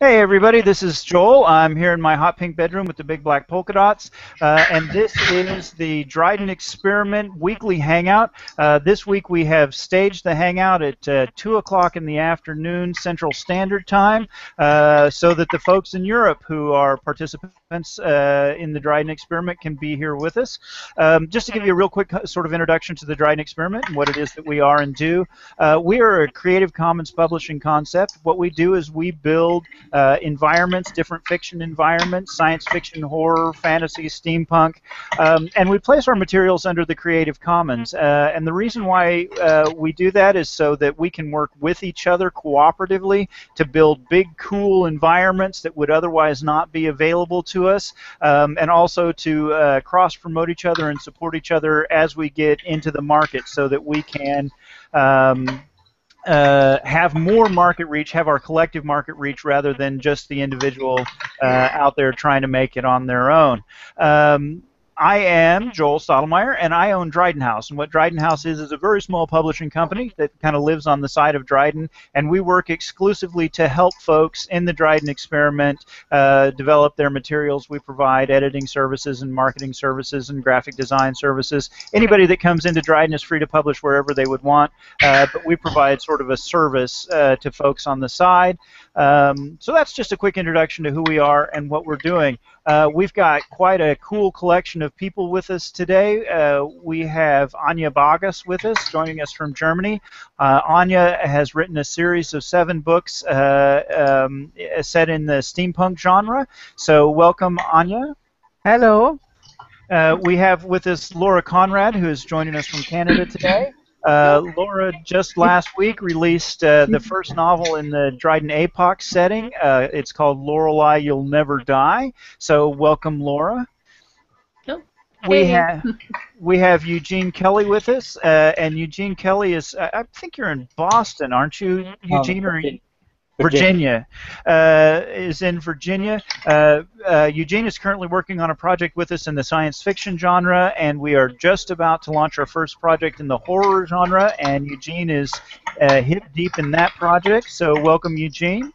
Hey everybody, this is Joel. I'm here in my hot pink bedroom with the big black polka dots, and this is the Dryden Experiment weekly hangout. This week we have staged the hangout at 2 o'clock in the afternoon Central Standard Time, so that the folks in Europe who are participants in the Dryden Experiment can be here with us. Just to give you a real quick sort of introduction to the Dryden Experiment and what it is that we are and do. We are a Creative Commons publishing concept. What we do is we build environments, different fiction environments, science fiction, horror, fantasy, steampunk, and we place our materials under the Creative Commons. And the reason why we do that is so that we can work with each other cooperatively to build big, cool environments that would otherwise not be available to us, and also to cross-promote each other and support each other as we get into the market so that we can have more market reach, have our collective market reach rather than just the individual out there trying to make it on their own. I am Joel Stottlemyre, and I own Dryden House. And what Dryden House is a very small publishing company that kind of lives on the side of Dryden, and we work exclusively to help folks in the Dryden Experiment develop their materials. We provide editing services and marketing services and graphic design services. Anybody that comes into Dryden is free to publish wherever they would want, but we provide sort of a service to folks on the side. So that's just a quick introduction to who we are and what we're doing. We've got quite a cool collection of people with us today. We have Anya Bagas with us, joining us from Germany. Anya has written a series of 7 books set in the steampunk genre. So welcome, Anya. Hello. We have with us Laura Conrad, who is joining us from Canada today. Laura just last week released the first novel in the Dryden APOC setting. It's called Lorelei, You'll Never Die. So welcome, Laura. Oh, hey. We have Eugene Kelly with us, and Eugene Kelly is, I think you're in Boston, aren't you, Eugene? Or Virginia. Is in Virginia. Eugene is currently working on a project with us in the science fiction genre, and we are just about to launch our first project in the horror genre, and Eugene is hip deep in that project, so welcome, Eugene.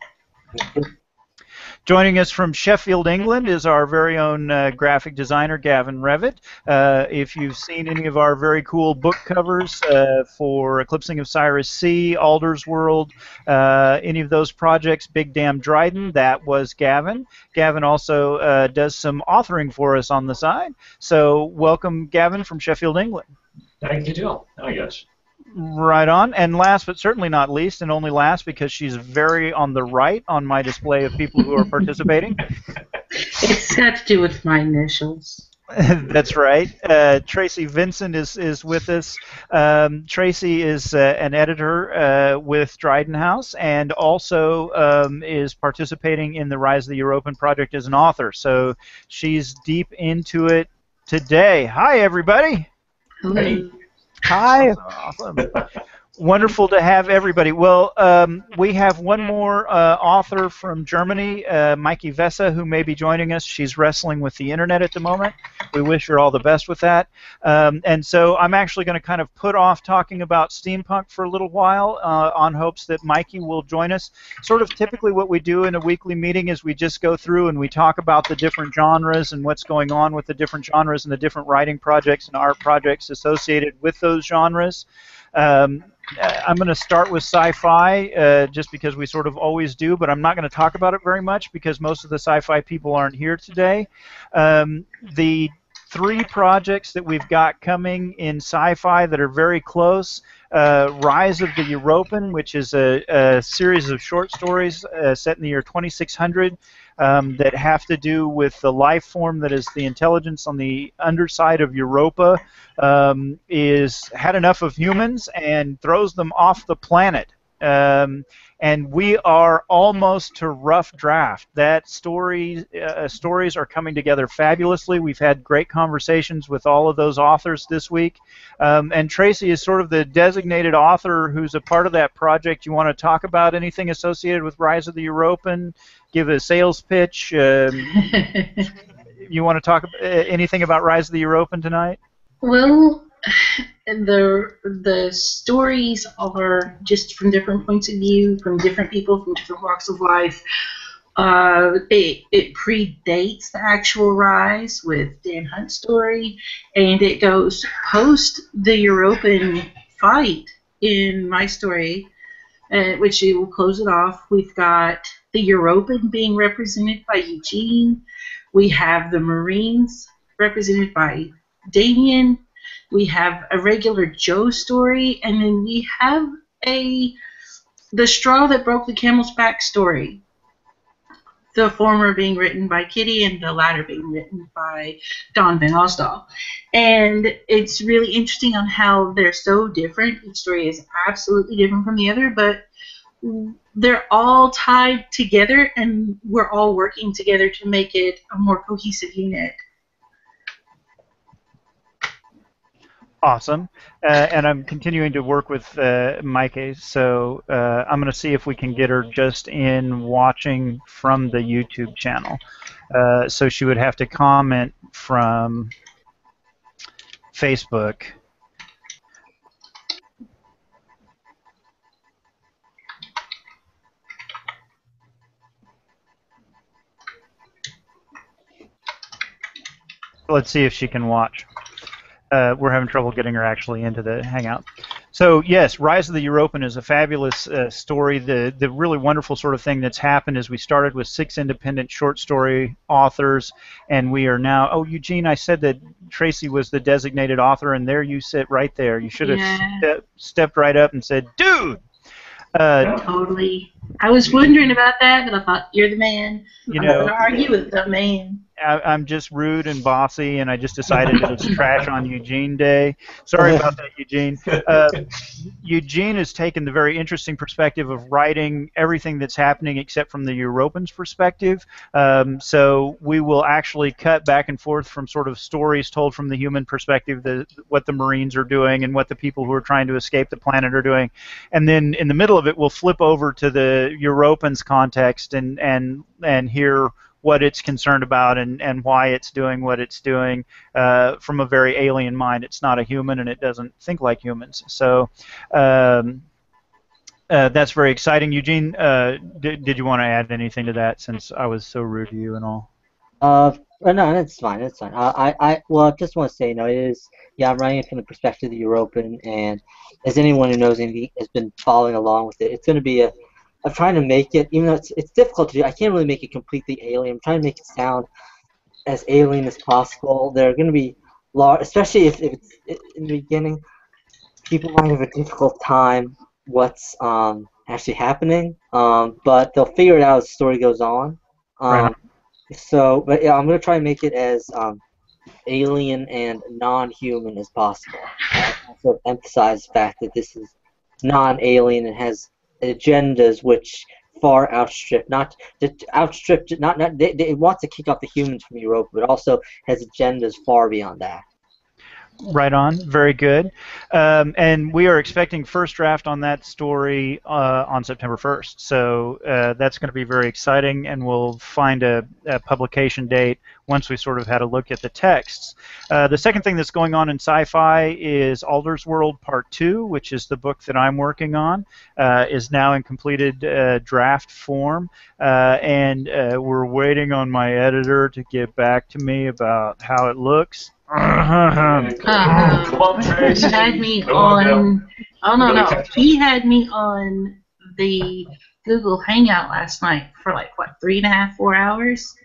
Joining us from Sheffield, England is our very own graphic designer, Gavin Revitt. If you've seen any of our very cool book covers for Eclipsing of Cyrus C, Alder's World, any of those projects, Big Damn Dryden, that was Gavin. Gavin also does some authoring for us on the side. So welcome, Gavin, from Sheffield, England. Thank you, Joel. Hi, guys. Right on. And last but certainly not least, and only last because she's very on the right on my display of people who are participating. It's got to do with my initials. That's right. Tracy Vincent is with us. Tracy is an editor with Dryden House and also is participating in the Rise of the European project as an author. So she's deep into it today. Hi, everybody. Hello. Hi. Awesome. Wonderful to have everybody. Well, we have one more author from Germany, Mikey Vessa, who may be joining us. She's wrestling with the internet at the moment. We wish her all the best with that. And so I'm actually going to kind of put off talking about steampunk for a little while on hopes that Mikey will join us. Sort of typically what we do in a weekly meeting is we just go through and we talk about the different genres and what's going on with the different genres and the different writing projects and art projects associated with those genres. I'm going to start with sci-fi just because we sort of always do, but I'm not going to talk about it very much because most of the sci-fi people aren't here today. The 3 projects that we've got coming in sci-fi that are very close, Rise of the European, which is a series of short stories set in the year 2600 that have to do with the life form that is the intelligence on the underside of Europa, is had enough of humans and throws them off the planet. And we are almost to rough draft. That stories are coming together fabulously. We've had great conversations with all of those authors this week. And Tracy is sort of the designated author who's a part of that project. You want to talk about anything associated with Rise of the European? Give a sales pitch. You want to talk anything about Rise of the European tonight? Well, the stories are just from different points of view, from different people, from different walks of life. It predates the actual rise with Dan Hunt's story, and it goes post the European fight in my story, which it will close it off. We've got the European being represented by Eugene. We have the Marines represented by Damien. We have a regular Joe story, and then we have the straw that broke the camel's back story. The former being written by Kitty and the latter being written by Don Van Osdal. And it's really interesting on how they're so different. Each story is absolutely different from the other, but they're all tied together, and we're all working together to make it a more cohesive unit. Awesome. And I'm continuing to work with Maike, so I'm going to see if we can get her just in watching from the YouTube channel. So she would have to comment from Facebook. Let's see if she can watch. We're having trouble getting her actually into the Hangout. So yes, Rise of the European is a fabulous story. The really wonderful sort of thing that's happened is we started with 6 independent short story authors, and we are now. Oh, Eugene, I said that Tracy was the designated author, and there you sit right there. You should have stepped right up and said, "Dude." Totally. I was wondering about that, but I thought, you're the man. You I'm know, going to argue with the man. I'm just rude and bossy, and I just decided it was Trash on Eugene Day. Sorry about that, Eugene. Eugene has taken the very interesting perspective of writing everything that's happening except from the Europeans' perspective. So we will actually cut back and forth from sort of stories told from the human perspective, what the Marines are doing and what the people who are trying to escape the planet are doing. And then in the middle of it, we'll flip over to the Europeans' context and hear what it's concerned about and why it's doing what it's doing from a very alien mind. It's not a human, and it doesn't think like humans. So that's very exciting. Eugene, did you want to add anything to that, since I was so rude to you and all? No, that's fine. That's fine. I just want to say, it is. Yeah, I'm writing it from the perspective of the European, and as anyone who knows anything has been following along with it, it's going to be I'm trying to make it, even though it's difficult to do. I can't really make it completely alien. I'm trying to make it sound as alien as possible. There are going to be especially if it's in the beginning, people might have a difficult time what's actually happening. But they'll figure it out as the story goes on. Right. So, but yeah, I'm going to try and make it as alien and non-human as possible. Also emphasize the fact that this is non-alien and has agendas which far outstrip, they want to kick off the humans from Europa, but also has agendas far beyond that. Right on. Very good. And we are expecting first draft on that story on September 1st. So that's going to be very exciting, and we'll find a publication date once we sort of had a look at the texts. The second thing that's going on in sci-fi is Alder's World Part 2, which is the book that I'm working on, is now in completed draft form. And we're waiting on my editor to get back to me about how it looks. He had me on. Oh no! He had me on the Google Hangout last night for like 3.5, 4 hours.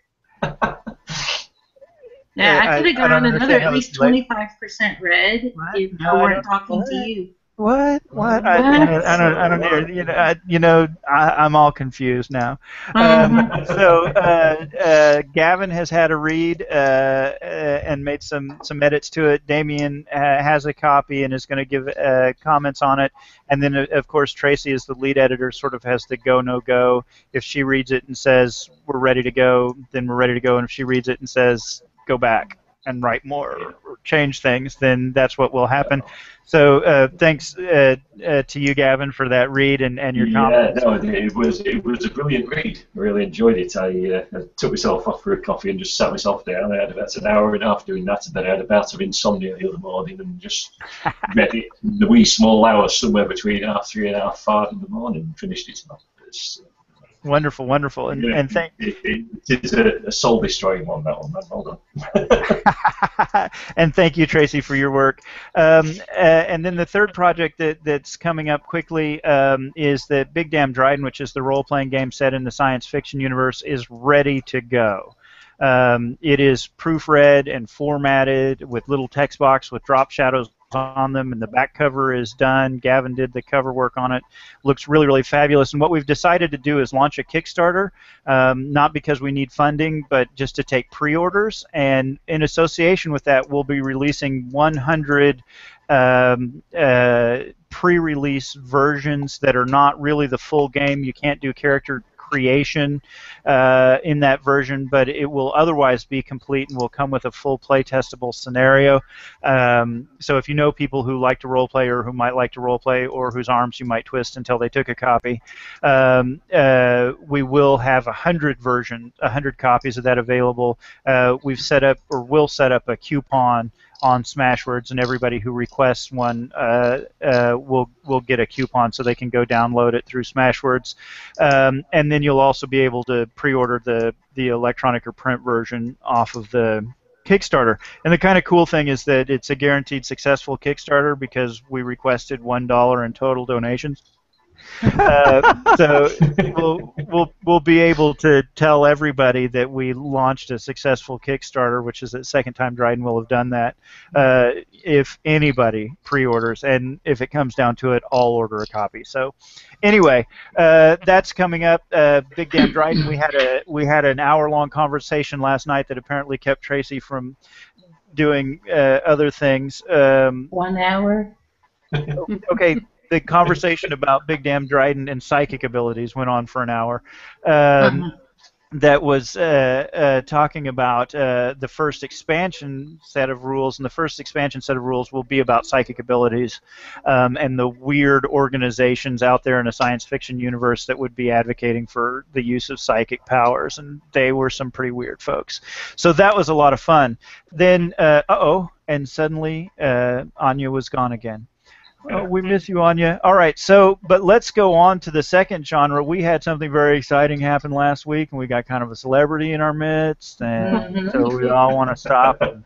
Yeah, I could have gotten another at least 25% read if I weren't talking to you. What? I don't know. I'm all confused now. So Gavin has had a read and made some edits to it. Damien has a copy and is going to give comments on it. And then, of course, Tracy, is the lead editor, sort of has the go, no go. If she reads it and says, we're ready to go, then we're ready to go. And if she reads it and says, go back and write more or change things, then that's what will happen. So thanks to you, Gavin, for that read and your comments. Yeah, no, it was a brilliant read. I really enjoyed it. I took myself off for a coffee and just sat myself down. I had about an hour and a half doing that, and then I had a bout of insomnia the other morning and just read it in the wee small hours somewhere between 3:30 and 5 in the morning and finished it. Wonderful, wonderful, and thank. It is a soul-destroying one, that one. Man. Hold on. And thank you, Tracy, for your work. And then the third project that's coming up quickly is that Big Damn Dryden, which is the role-playing game set in the science fiction universe, is ready to go. It is proofread and formatted with little text box with drop shadows on them, and the back cover is done. Gavin did the cover work on it. Looks really, really fabulous. And what we've decided to do is launch a Kickstarter, not because we need funding, but just to take pre-orders. And in association with that, we'll be releasing 100 pre-release versions that are not really the full game. You can't do character creation in that version, but it will otherwise be complete and will come with a full play-testable scenario. So if you know people who like to roleplay or who might like to roleplay or whose arms you might twist until they took a copy, we will have 100 copies of that available. We've set up, or will set up, a coupon on Smashwords, and everybody who requests one will get a coupon so they can go download it through Smashwords. And then you'll also be able to pre-order the electronic or print version off of the Kickstarter. And the kind of cool thing is that it's a guaranteed successful Kickstarter because we requested $1 in total donations. So we'll be able to tell everybody that we launched a successful Kickstarter, which is the second time Dryden will have done that. If anybody pre-orders, and if it comes down to it, I'll order a copy. So anyway, that's coming up. Big Damn Dryden. We had an hour-long conversation last night that apparently kept Tracy from doing other things. 1 hour. Okay. The conversation about Big Damn Dryden and psychic abilities went on for an hour. That was talking about the first expansion set of rules, and the first expansion set of rules will be about psychic abilities and the weird organizations out there in a science fiction universe that would be advocating for the use of psychic powers, and they were some pretty weird folks. So that was a lot of fun. Then, and suddenly Anya was gone again. Oh, we miss you, Anya. All right, but let's go on to the second genre. We had something very exciting happen last week, and we got kind of a celebrity in our midst, and so we all want to stop and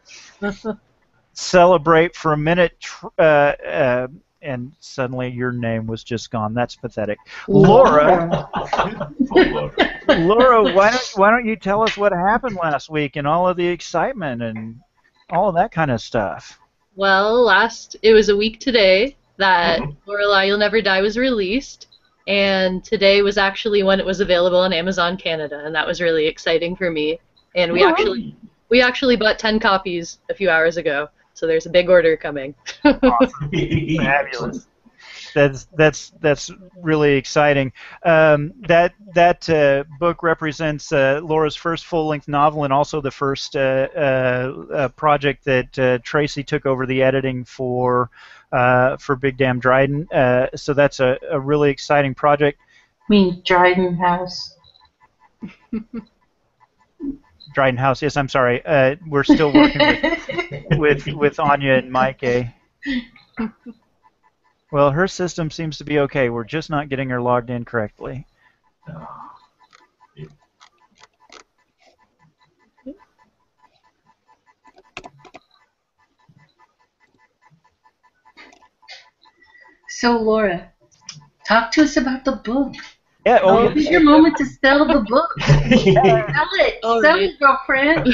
celebrate for a minute. And suddenly your name was just gone. That's pathetic. Laura, Laura, why don't you tell us what happened last week and all of the excitement and all of that kind of stuff? Well, it was a week today that Lorelei You'll Never Die was released, and today was actually when it was available on Amazon Canada, and that was really exciting for me. And we actually bought 10 copies a few hours ago, so there's a big order coming. Awesome. Fabulous. That's really exciting. That book represents Laura's first full-length novel, and also the first project that Tracy took over the editing for Big Damn Dryden. So that's a really exciting project. You mean Dryden House? Dryden House. Yes, I'm sorry. We're still working with Anya and Mike. Well, her system seems to be okay. We're just not getting her logged in correctly. So, Laura, talk to us about the book. Yeah, This is your moment to sell the book. Sell it. All Sell right. it, girlfriend.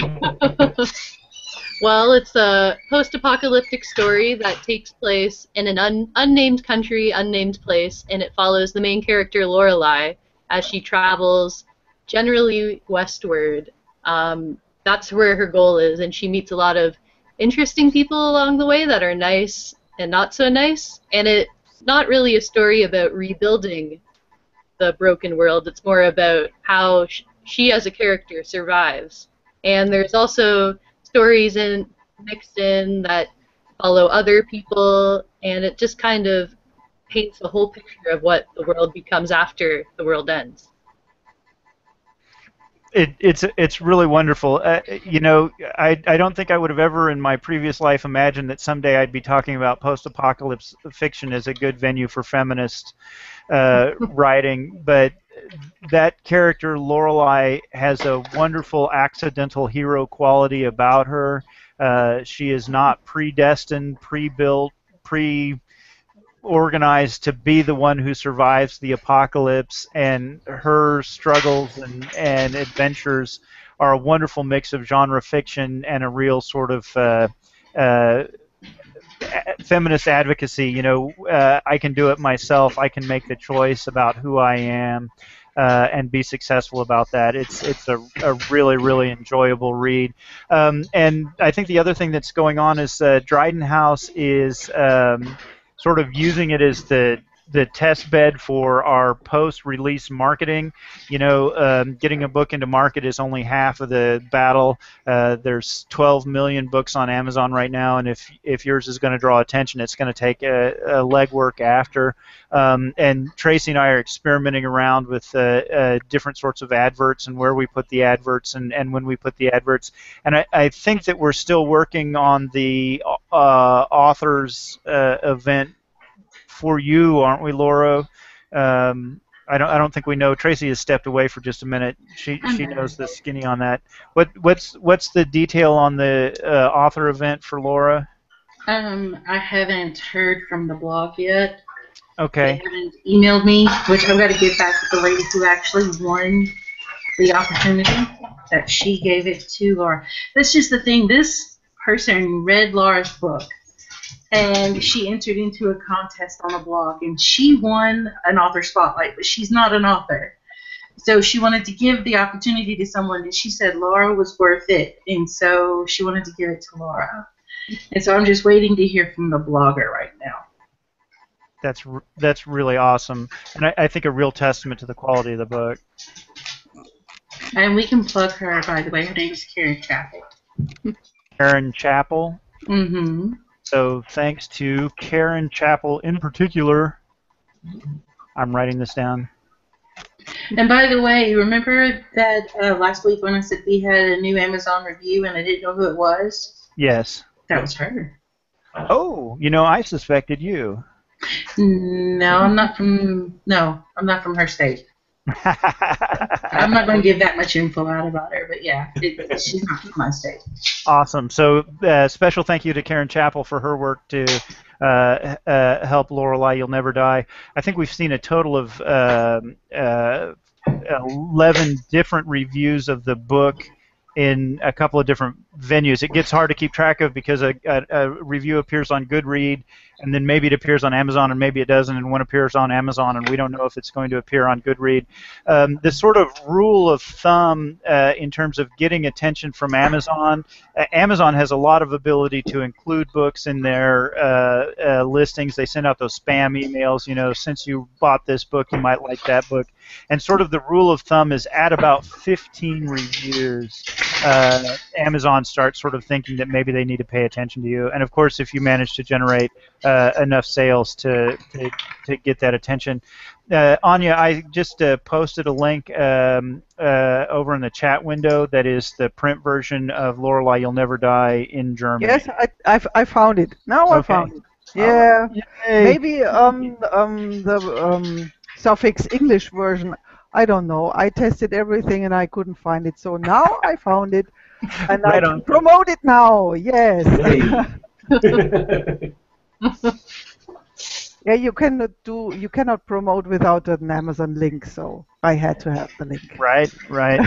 Well, it's a post-apocalyptic story that takes place in an unnamed country, unnamed place, and it follows the main character, Lorelei, as she travels generally westward. That's where her goal is, and she meets a lot of interesting people along the way that are nice and not so nice, and it's not really a story about rebuilding the broken world. It's more about how she as a character survives. And there's also stories mixed in that follow other people, and it just kind of paints a whole picture of what the world becomes after the world ends. It's really wonderful. I don't think I would have ever in my previous life imagined that someday I'd be talking about post-apocalypse fiction as a good venue for feminist writing, but that character Lorelei has a wonderful accidental hero quality about her. She is not predestined, pre-built, pre-organized to be the one who survives the apocalypse, and her struggles and adventures are a wonderful mix of genre fiction and a real sort of uh, feminist advocacy. I can do it myself. I can make the choice about who I am, and be successful about that. It's a really really enjoyable read. And I think the other thing that's going on is Dryden House is sort of using it as the test bed for our post-release marketing. Getting a book into market is only half of the battle. There's 12 million books on Amazon right now, and if yours is going to draw attention, it's going to take a legwork after. And Tracy and I are experimenting around with different sorts of adverts and where we put the adverts and when we put the adverts. And I think that we're still working on the authors event for you, aren't we, Laura? I don't think we know. Tracy has stepped away for just a minute. She knows the skinny on that. What's the detail on the author event for Laura? I haven't heard from the blog yet. Okay. They haven't emailed me, which I've got to get back to the lady who actually won the opportunity, that she gave it to Laura. That's just the thing. This person read Laura's book, and she entered into a contest on a blog, and she won an author spotlight, but she's not an author. So she wanted to give the opportunity to someone, and she said Laura was worth it, and so she wanted to give it to Laura. And so I'm just waiting to hear from the blogger right now. That's really awesome, and I think a real testament to the quality of the book. And we can plug her, by the way. Her name is Karen Chappell. Karen Chappell? Mm-hmm. So thanks to Karen Chappell in particular. I'm writing this down. And by the way, remember that last week when I said we had a new Amazon review and I didn't know who it was? Yes. That was her. Oh, I suspected you. No, I'm not from her state. I'm not going to give that much info out about her, but yeah, she's not from my state. Awesome. So special thank you to Karen Chappell for her work to help Lorelei You'll Never Die. I think we've seen a total of 11 different reviews of the book in a couple of different venues. It gets hard to keep track of because a review appears on Goodread, and then maybe it appears on Amazon, and maybe it doesn't, and one appears on Amazon, and we don't know if it's going to appear on Goodread. The sort of rule of thumb in terms of getting attention from Amazon, Amazon has a lot of ability to include books in their listings. They send out those spam emails, since you bought this book, you might like that book. And sort of the rule of thumb is at about 15 reviews, Amazon starts sort of thinking that maybe they need to pay attention to you. And of course, if you manage to generate enough sales to get that attention. Anya, I just posted a link over in the chat window that is the print version of Lorelei You'll Never Die in German. Yes, I found it. Now I found it. Yeah, maybe the suffix English version. I don't know. I tested everything and I couldn't find it. So now I found it, and I can promote it now. Yes. Yeah, you cannot promote without an Amazon link, so I had to have the link. Right.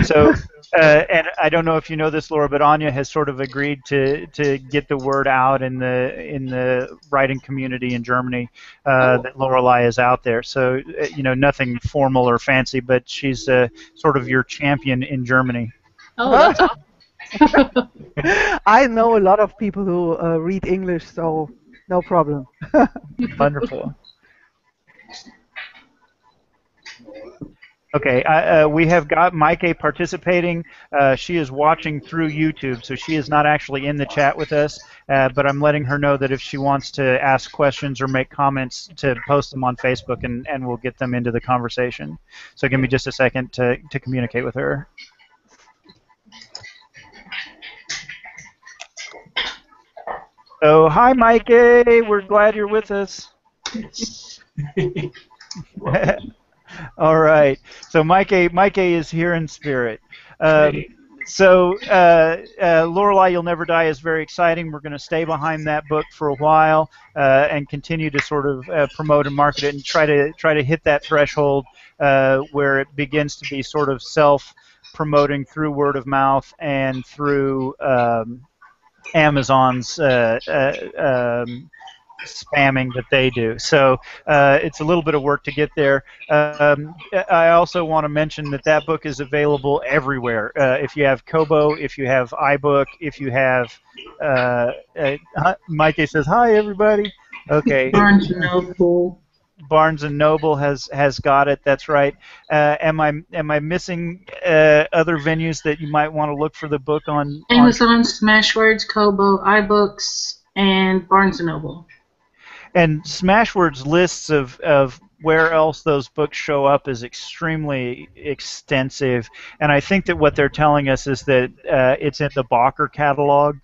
So, and I don't know if you know this, Laura, but Anya has sort of agreed to get the word out in the writing community in Germany that Lorelei is out there. So, nothing formal or fancy, but she's sort of your champion in Germany. Oh, that's awesome. I know a lot of people who read English, so no problem. Wonderful. Okay, we have got Maike participating. She is watching through YouTube, so she is not actually in the chat with us, but I'm letting her know that if she wants to ask questions or make comments, to post them on Facebook, and we'll get them into the conversation. So give me just a second to communicate with her. So, hi, Maike. We're glad you're with us. All right. So Mike is here in spirit. Hey. So Lorelei, You'll Never Die is very exciting. We're going to stay behind that book for a while and continue to sort of promote and market it and try to hit that threshold where it begins to be sort of self-promoting through word of mouth and through Amazon's spamming that they do. So it's a little bit of work to get there. I also want to mention that that book is available everywhere. If you have Kobo, if you have iBook, if you have Mikey says hi everybody. Okay. Barnes and Noble. Barnes and Noble has got it. That's right. Am I missing other venues that you might want to look for the book on? Amazon, Smashwords, Kobo, iBooks, and Barnes and Noble. And Smashwords lists of where else those books show up is extremely extensive. And I think that what they're telling us is that it's in the Bacher catalog.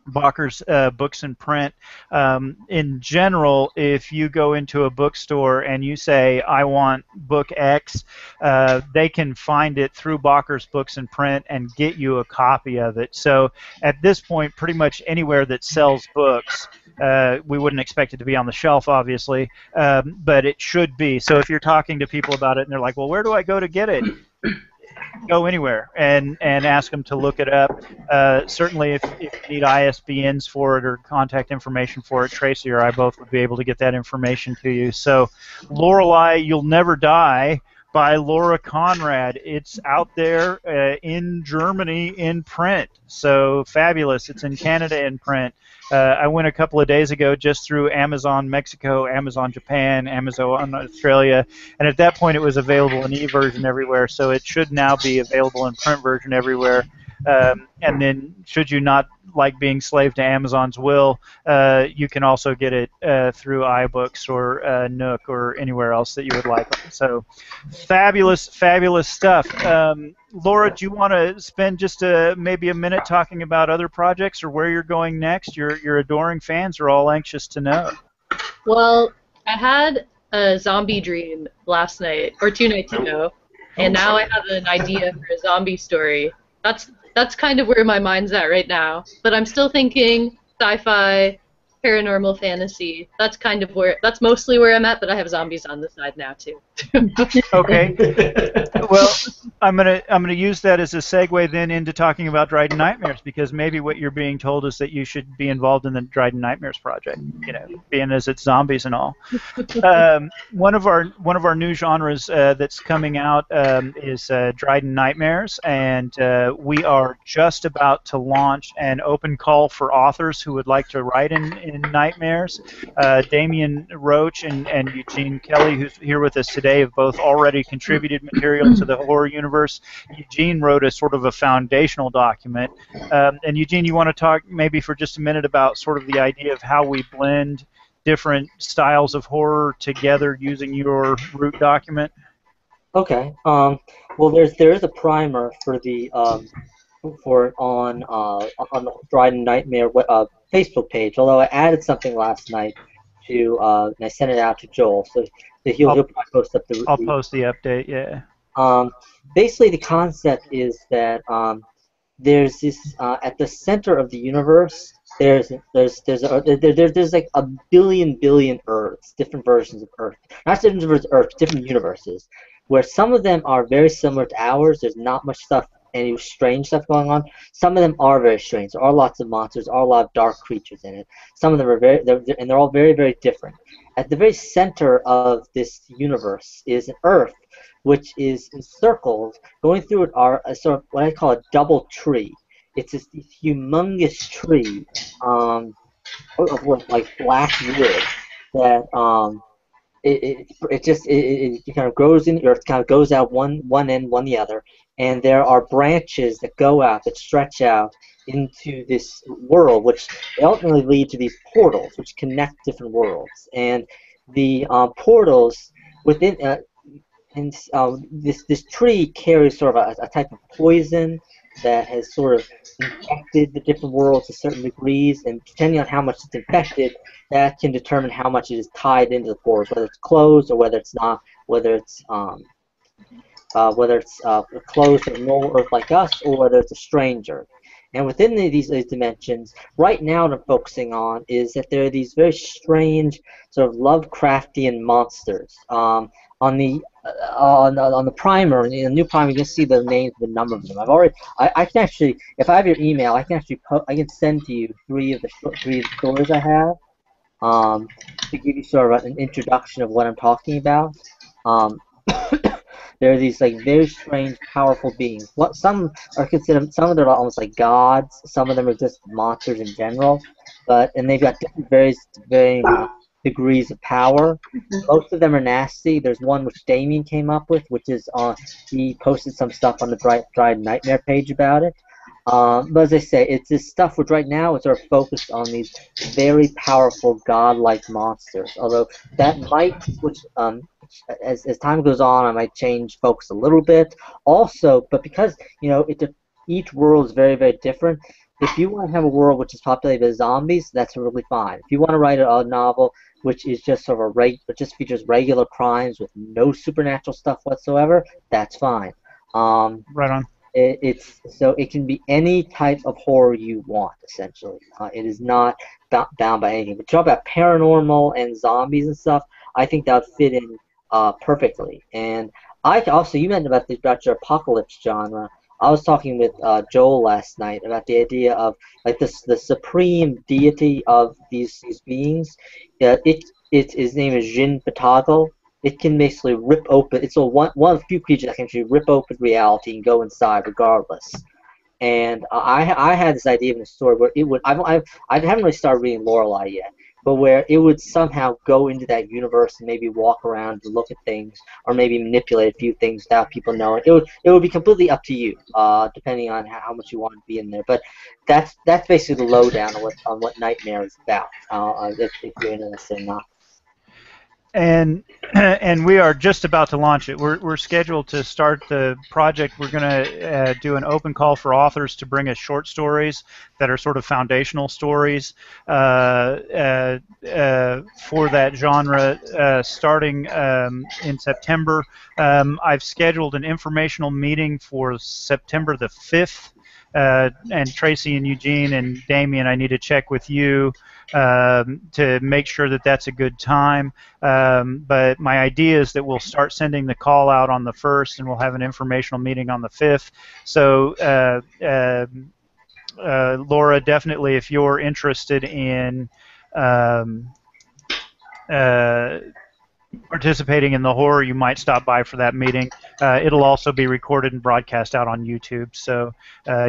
Bacher's books in print. In general, if you go into a bookstore and you say, I want book X, they can find it through Bacher's books in print and get you a copy of it. So at this point, pretty much anywhere that sells books, we wouldn't expect it to be on the shelf, obviously, but it should be. So if you're talking to people about it and they're like, well, where do I go to get it? Go anywhere and ask them to look it up. Certainly, if you need ISBNs for it or contact information for it, Tracy or I both would be able to get that information to you. So, Lorelei, You'll Never Die by Laura Conrad. It's out there in Germany in print. So fabulous. It's in Canada in print. I went a couple of days ago just through Amazon Mexico, Amazon Japan, Amazon Australia, and at that point it was available in e-version everywhere, so it should now be available in print version everywhere. And then should you not like being slave to Amazon's will, you can also get it through iBooks or Nook or anywhere else that you would like. So fabulous, fabulous stuff. Laura, do you want to spend just maybe a minute talking about other projects or where you're going next? Your adoring fans are all anxious to know. Well, I had a zombie dream last night, or 2 nights ago, and now I have an idea for a zombie story. That's kind of where my mind's at right now. But I'm still thinking sci-fi, paranormal fantasy. That's mostly where I'm at, but I have zombies on the side now too. Okay. Well, I'm gonna use that as a segue then into talking about Dryden Nightmares, because maybe what you're being told is that you should be involved in the Dryden Nightmares project, being as it's zombies and all. One of our new genres that's coming out is Dryden Nightmares, and we are just about to launch an open call for authors who would like to write in Nightmares. Damian Roach and Eugene Kelly, who's here with us today, have both already contributed material to the horror universe. Eugene wrote a sort of a foundational document. And Eugene, you want to talk maybe for just a minute about sort of the idea of how we blend different styles of horror together using your root document? Okay. Well, there is a primer for the on the Dryden Nightmare Facebook page. Although I added something last night and I sent it out to Joel, so he'll probably post up the. I'll post the update. Yeah. Basically, the concept is that there's this at the center of the universe. There's like a billion Earths, different versions of Earth. Not different versions of Earth, different universes, where some of them are very similar to ours. There's not much stuff, any strange stuff going on. Some of them are very strange. There are lots of monsters, there are a lot of dark creatures in it. Some of them are they're all very, very different. At the very center of this universe is an Earth, which is encircled. Going through it are a sort of what I call a double tree. It's this humongous tree of like black wood that it kind of grows in, or it kind of goes out one end, one the other, and there are branches that go out, that stretch out into this world, which ultimately lead to these portals, which connect different worlds. And the portals within this tree carries sort of a type of poison that has sort of infected the different worlds to certain degrees, and depending on how much it's infected, that can determine how much it is tied into the portals, whether it's closed or whether it's not, whether it's closed or normal Earth like us, or whether it's a stranger. And within these dimensions, right now what I'm focusing on is that there are these very strange sort of Lovecraftian monsters. On the primer, in the new primer, you can see the names and the number of them. I can actually, if I have your email, I can actually I can send to you three of the stories I have, to give you sort of an introduction of what I'm talking about. Um, there are these like very strange, powerful beings. What some are considered, some of them are almost like gods. Some of them are just monsters in general. And they've got different various varying degrees of power. Most of them are nasty. There's one which Damien came up with, which is he posted some stuff on the Dryden Nightmare page about it. But as I say, it's this stuff which right now is sort of focused on these very powerful godlike monsters. Although that might switch, as time goes on, I might change focus a little bit. Also, but because each world is very, very different. If you want to have a world which is populated by zombies, that's really fine. If you want to write a novel which is just sort of which just features regular crimes with no supernatural stuff whatsoever, that's fine. Right on. So it can be any type of horror you want, essentially. It is not bound by anything. But talk about paranormal and zombies and stuff, I think that would fit in perfectly. And you mentioned about your apocalypse genre. I was talking with Joel last night about the idea of like the supreme deity of these beings. His name is Jin Patagal. It can basically rip open. It's one of the few creatures that can actually rip open reality and go inside regardless. And I had this idea in a story where it would. I haven't really started reading Lorelei yet, but where it would somehow go into that universe and maybe walk around and look at things, or maybe manipulate a few things without people knowing. It would be completely up to you, depending on how much you want to be in there. But that's basically the lowdown on what Nightmare is about. If you're interested or not. And we are just about to launch it. We're scheduled to start the project. We're going to do an open call for authors to bring us short stories that are sort of foundational stories for that genre starting in September. I've scheduled an informational meeting for September the 5th. And Tracy and Eugene and Damien, I need to check with you to make sure that that's a good time. But my idea is that we'll start sending the call out on the 1st, and we'll have an informational meeting on the 5th. So, Laura, definitely, if you're interested in participating in the horror, you might stop by for that meeting. It'll also be recorded and broadcast out on YouTube, so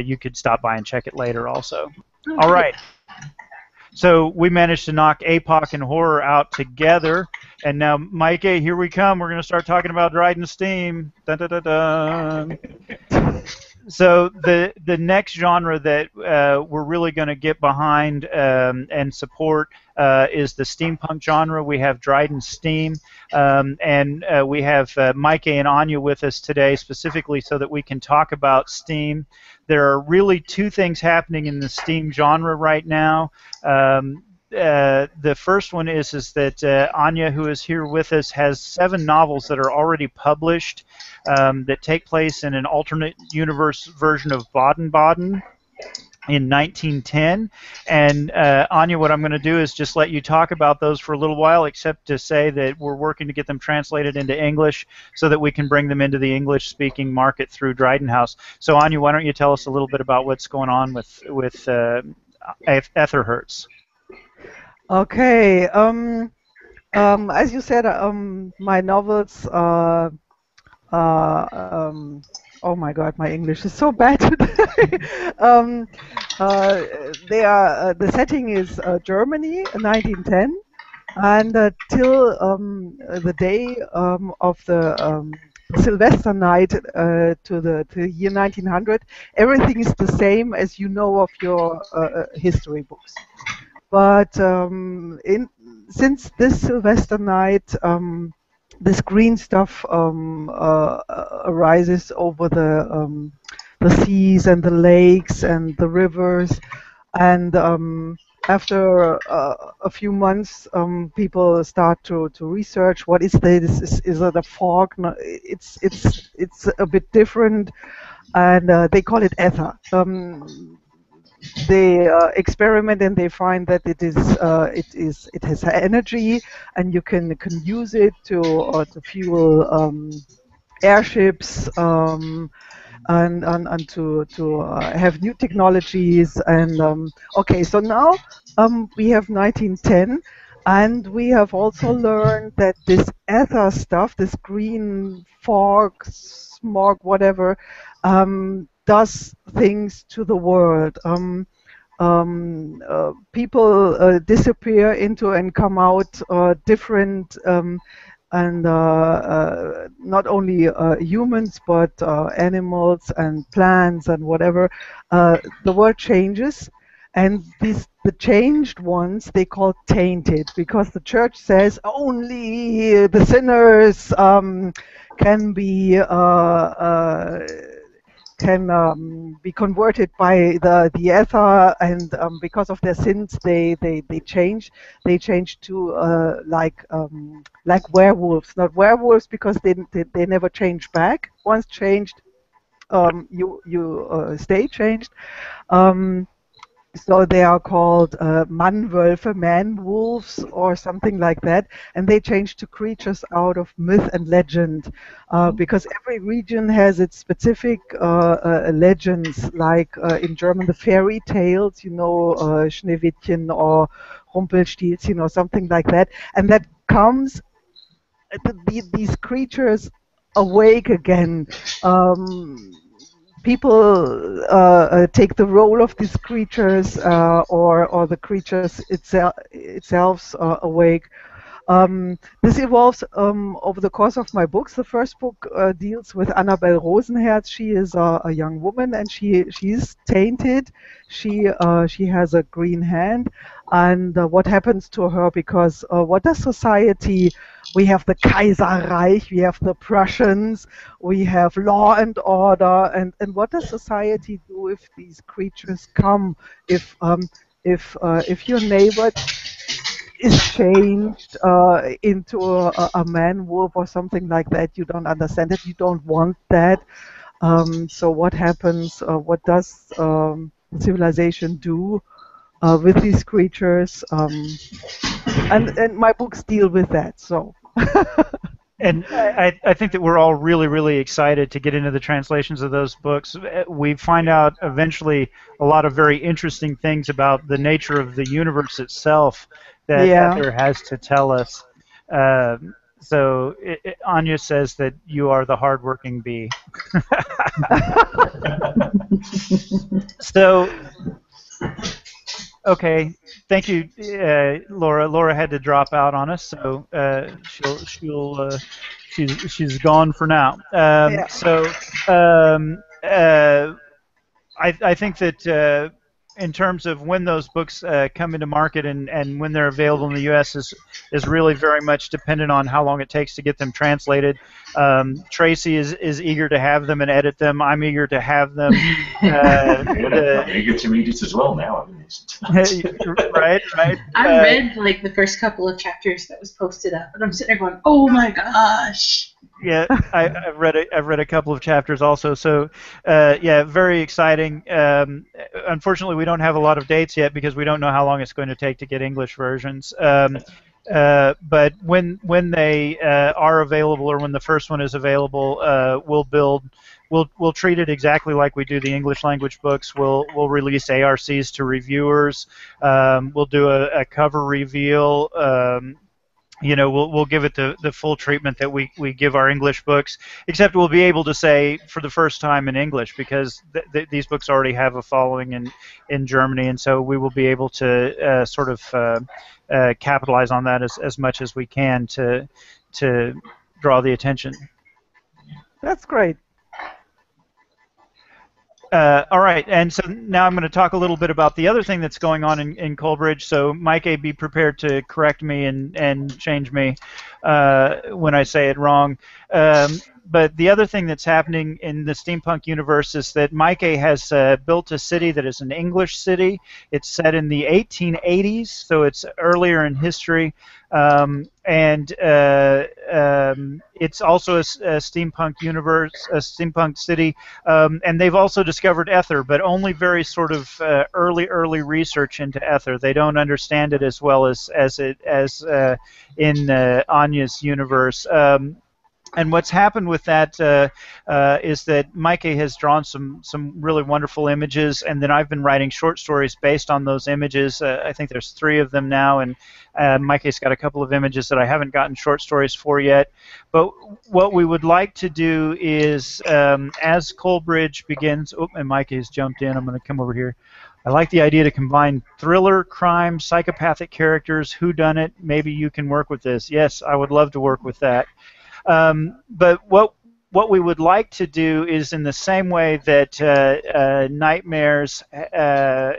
you could stop by and check it later also. All right. So we managed to knock APOC and horror out together, and now, Mike, here we come. We're going to start talking about Dryden Steam. Dun, dun, dun, dun. So the next genre that we're really going to get behind and support is the steampunk genre. We have Dryden Steam, and we have Mike and Anya with us today specifically so that we can talk about Steam. There are really two things happening in the Steam genre right now. The first one is that Anya, who is here with us, has 7 novels that are already published that take place in an alternate universe version of Baden-Baden in 1910. And Anya, what I'm going to do is just let you talk about those for a little while, except to say that we're working to get them translated into English so that we can bring them into the English-speaking market through Dryden House. So Anya, why don't you tell us a little bit about what's going on with Etherhertz? Okay. As you said, my novels oh my God, my English is so bad today. The setting is Germany, 1910, and till the day of the Sylvester night to the year 1900, everything is the same as you know of your history books. But since this Sylvester night, this green stuff arises over the seas and the lakes and the rivers, and after a few months, people start to research what is this? Is it a fog? No, it's a bit different, and they call it ether. They experiment and they find that it has energy, and you can use it to fuel airships, and to have new technologies. And okay, so now we have 1910, and we have also learned that this ether stuff, this green fog, smog, whatever, does things to the world. People disappear into and come out different, and not only humans, but animals and plants and whatever. The world changes, and the changed ones they call tainted, because the church says only the sinners can be be converted by the ether, and because of their sins they change to like werewolves. Not werewolves because they never change back. Once changed, you stay changed. So they are called Mannwölfe, man-wolves, or something like that, and they change to creatures out of myth and legend, because every region has its specific legends, like in German the fairy tales, Schneewittchen or Rumpelstilzchen or something like that, and that comes, these creatures awake again. People take the role of these creatures, or the creatures itself awake. This evolves over the course of my books. The first book deals with Annabelle Rosenherz. She is a young woman, and she's tainted. She has a green hand, and what happens to her? Because what does society? We have the Kaiserreich, we have the Prussians, we have law and order, and what does society do if these creatures come? If your neighbor is changed into a man wolf or something like that, you don't understand it, you don't want that. So what happens? What does civilization do with these creatures? And my books deal with that. So. And I think that we're all really, really excited to get into the translations of those books. We find out eventually a lot of very interesting things about the nature of the universe itself that Heather has to tell us. So Anya says that you are the hardworking bee. So, okay, thank you, Laura. Laura had to drop out on us, so she's gone for now. So I think that in terms of when those books come into market and when they're available in the U.S. is really very much dependent on how long it takes to get them translated. Tracy is eager to have them and edit them. I'm eager to have them. I'm eager to read it as well now. Right. I read like the first couple of chapters that was posted up, and I'm sitting there going, "Oh my gosh!" Yeah, I've read a couple of chapters also. So, yeah, very exciting. Unfortunately, we don't have a lot of dates yet because we don't know how long it's going to take to get English versions. But when they are available, or when the first one is available, we'll treat it exactly like we do the English language books. We'll release ARCs to reviewers. We'll do a cover reveal. We'll give it the full treatment that we give our English books, except we'll be able to say for the first time in English, because these books already have a following in Germany, and so we will be able to sort of capitalize on that as much as we can to draw the attention. That's great. All right, and so now I'm going to talk a little bit about the other thing that's going on in Coalbridge. So Mike, be prepared to correct me and change me when I say it wrong. but the other thing that's happening in the steampunk universe is that Mike has built a city that is an English city. It's set in the 1880s, so it's earlier in history, and it's also a steampunk universe, a steampunk city, and they've also discovered ether, but only very sort of early research into ether. They don't understand it as well as in Anya's universe. And what's happened with that is that Mike has drawn some really wonderful images, and then I've been writing short stories based on those images. I think there's 3 of them now, and Mike's got a couple of images that I haven't gotten short stories for yet. But what we would like to do is, as Coalbridge begins, and Mike has jumped in. I'm going to come over here. I like the idea to combine thriller, crime, psychopathic characters, whodunit. Maybe you can work with this. Yes, I would love to work with that. But what we would like to do is, in the same way that Nightmares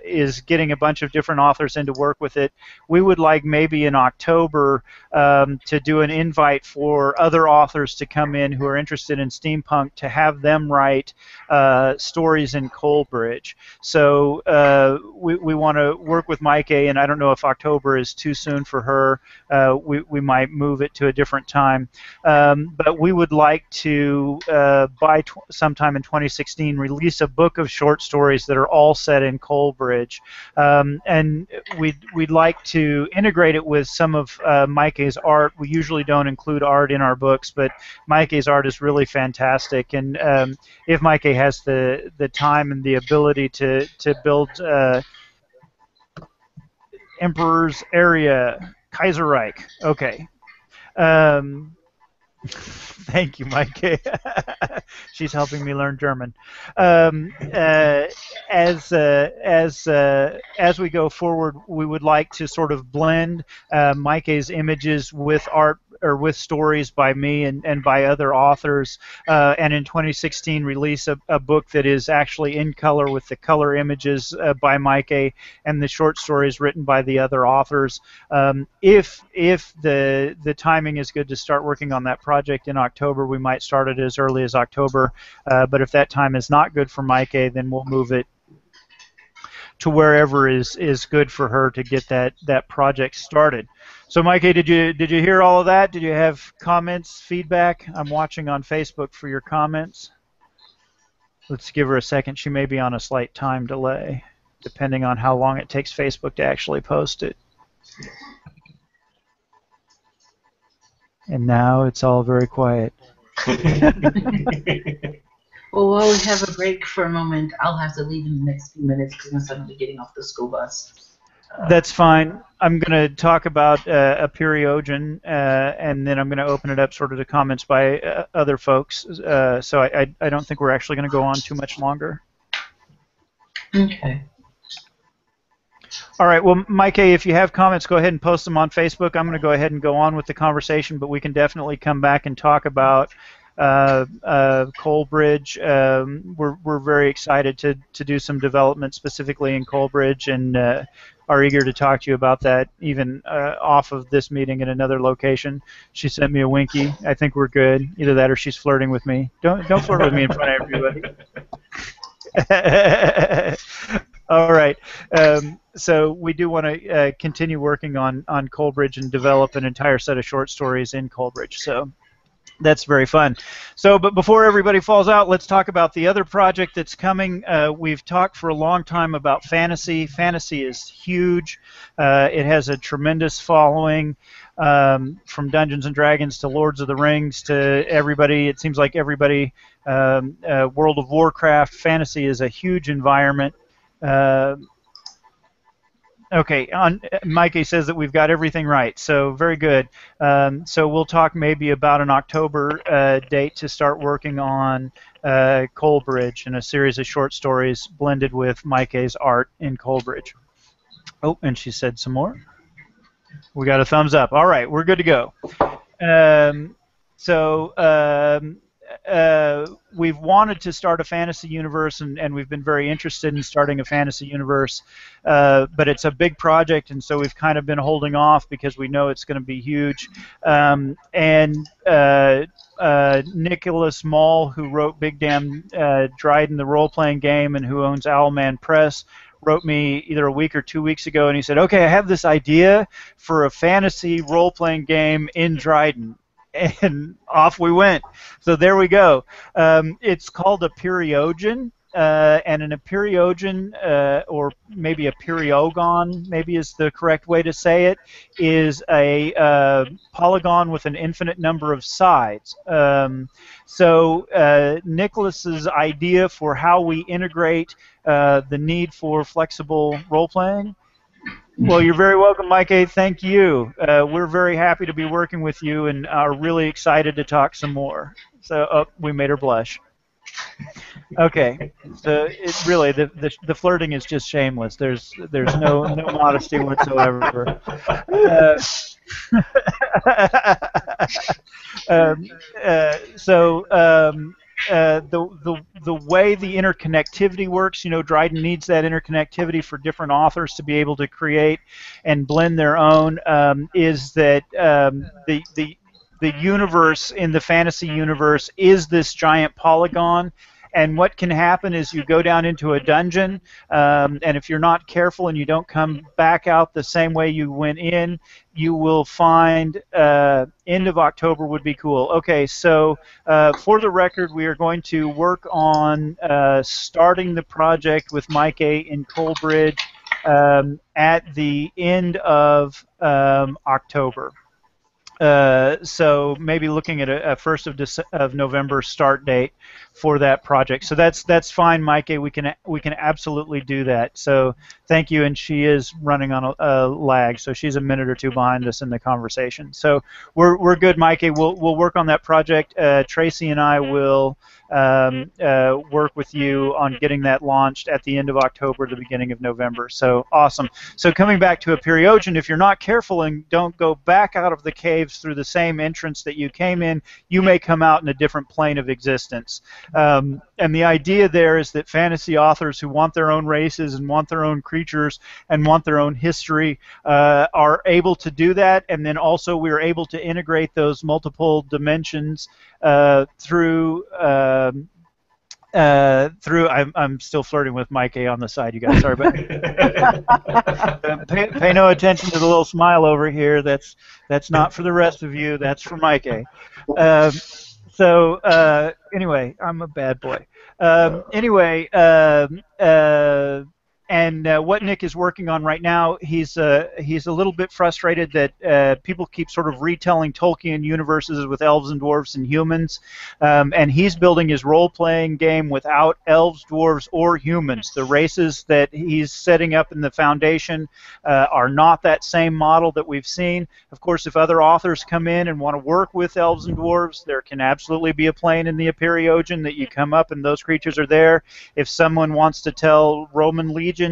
is getting a bunch of different authors in to work with it, we would like maybe in October to do an invite for other authors to come in who are interested in steampunk, to have them write stories in Coalbridge. So we want to work with Mike, and I don't know if October is too soon for her. We might move it to a different time. But we would like to, by sometime in 2016, release a book of short stories that are all set in Coalbridge. And we'd like to integrate it with some of Mike's art. We usually don't include art in our books, but Mike's art is really fantastic. And if Mike has the time and the ability to build Emperor's Area, Kaiserreich. Okay. Thank you, Mike. She's helping me learn German. As we go forward, we would like to sort of blend Mike's images with art or with stories by me and by other authors, and in 2016 release a book that is actually in color with the color images by Mike and the short stories written by the other authors. If the timing is good to start working on that project in October, we might start it as early as October, but if that time is not good for Mike, then we'll move it to wherever is good for her to get that project started. So, Mike, did you hear all of that? Did you have comments, feedback? I'm watching on Facebook for your comments. Let's give her a second. She may be on a slight time delay, depending on how long it takes Facebook to actually post it. And now it's all very quiet. Well, while we have a break for a moment, I'll have to leave in the next few minutes because I'm suddenly getting off the school bus. That's fine. I'm going to talk about a periogen, and then I'm going to open it up sort of to comments by other folks. So I don't think we're actually going to go on too much longer. Okay. All right. Well, Mike, if you have comments, go ahead and post them on Facebook. I'm going to go ahead and go on with the conversation, but we can definitely come back and talk about Coalbridge. We're very excited to do some development specifically in Coalbridge, and are eager to talk to you about that even off of this meeting in another location. She sent me a winky. I think we're good. Either that or she's flirting with me. Don't flirt with me in front of everybody. All right. So we do want to continue working on Coalbridge and develop an entire set of short stories in Coalbridge. So that's very fun. So, but before everybody falls out, let's talk about the other project that's coming. We've talked for a long time about fantasy. Fantasy is huge. It has a tremendous following, from Dungeons and Dragons to Lords of the Rings to everybody. It seems like everybody, World of Warcraft, fantasy is a huge environment. Okay, Mikey says that we've got everything right, so very good. So we'll talk maybe about an October date to start working on Coalbridge and a series of short stories blended with Mikey's art in Coalbridge. Oh, and she said some more. We got a thumbs up. All right, we're good to go. we've wanted to start a fantasy universe, and we've been very interested in starting a fantasy universe, but it's a big project, and so we've kind of been holding off because we know it's going to be huge. Nicholas Mall, who wrote Big Damn Dryden, the role-playing game, and who owns Owlman Press, wrote me either a week or 2 weeks ago, and he said, okay, I have this idea for a fantasy role-playing game in Dryden. And off we went. So there we go. It's called a periogen, and an periogen, or maybe a periogon, maybe is the correct way to say it, is a polygon with an infinite number of sides. Nicholas's idea for how we integrate the need for flexible role-playing. Well, you're very welcome, Mike A. Thank you. We're very happy to be working with you and are really excited to talk some more. So, we made her blush. Okay, so really the flirting is just shameless. There's no modesty whatsoever. The way the interconnectivity works, Dryden needs that interconnectivity for different authors to be able to create and blend their own. Is that the universe in the fantasy universe is this giant polygon. And what can happen is you go down into a dungeon, and if you're not careful and you don't come back out the same way you went in, you will find end of October would be cool. Okay, so for the record, we are going to work on starting the project with Mike A. in Coalbridge at the end of October. So maybe looking at a 1st of November start date for that project. So that's fine, Mike. We can absolutely do that. So thank you. And she is running on a lag, so she's a minute or two behind us in the conversation. So we're good, Mike. We'll work on that project. Tracy and I will work with you on getting that launched at the end of October, the beginning of November. So awesome. So coming back to a periogen, if you're not careful and don't go back out of the caves through the same entrance that you came in, you may come out in a different plane of existence. And the idea there is that fantasy authors who want their own races and want their own creatures and want their own history are able to do that, and then also we are able to integrate those multiple dimensions through I'm still flirting with Mike A on the side, you guys. Sorry, but pay no attention to the little smile over here. That's not for the rest of you. That's for Mike A. Anyway, I'm a bad boy. What Nick is working on right now, he's a little bit frustrated that people keep sort of retelling Tolkien universes with elves and dwarves and humans, and he's building his role-playing game without elves, dwarves, or humans. The races that he's setting up in the foundation are not that same model that we've seen. Of course, if other authors come in and want to work with elves and dwarves, there can absolutely be a plane in the Aperiogen that you come up and those creatures are there. If someone wants to tell Roman legions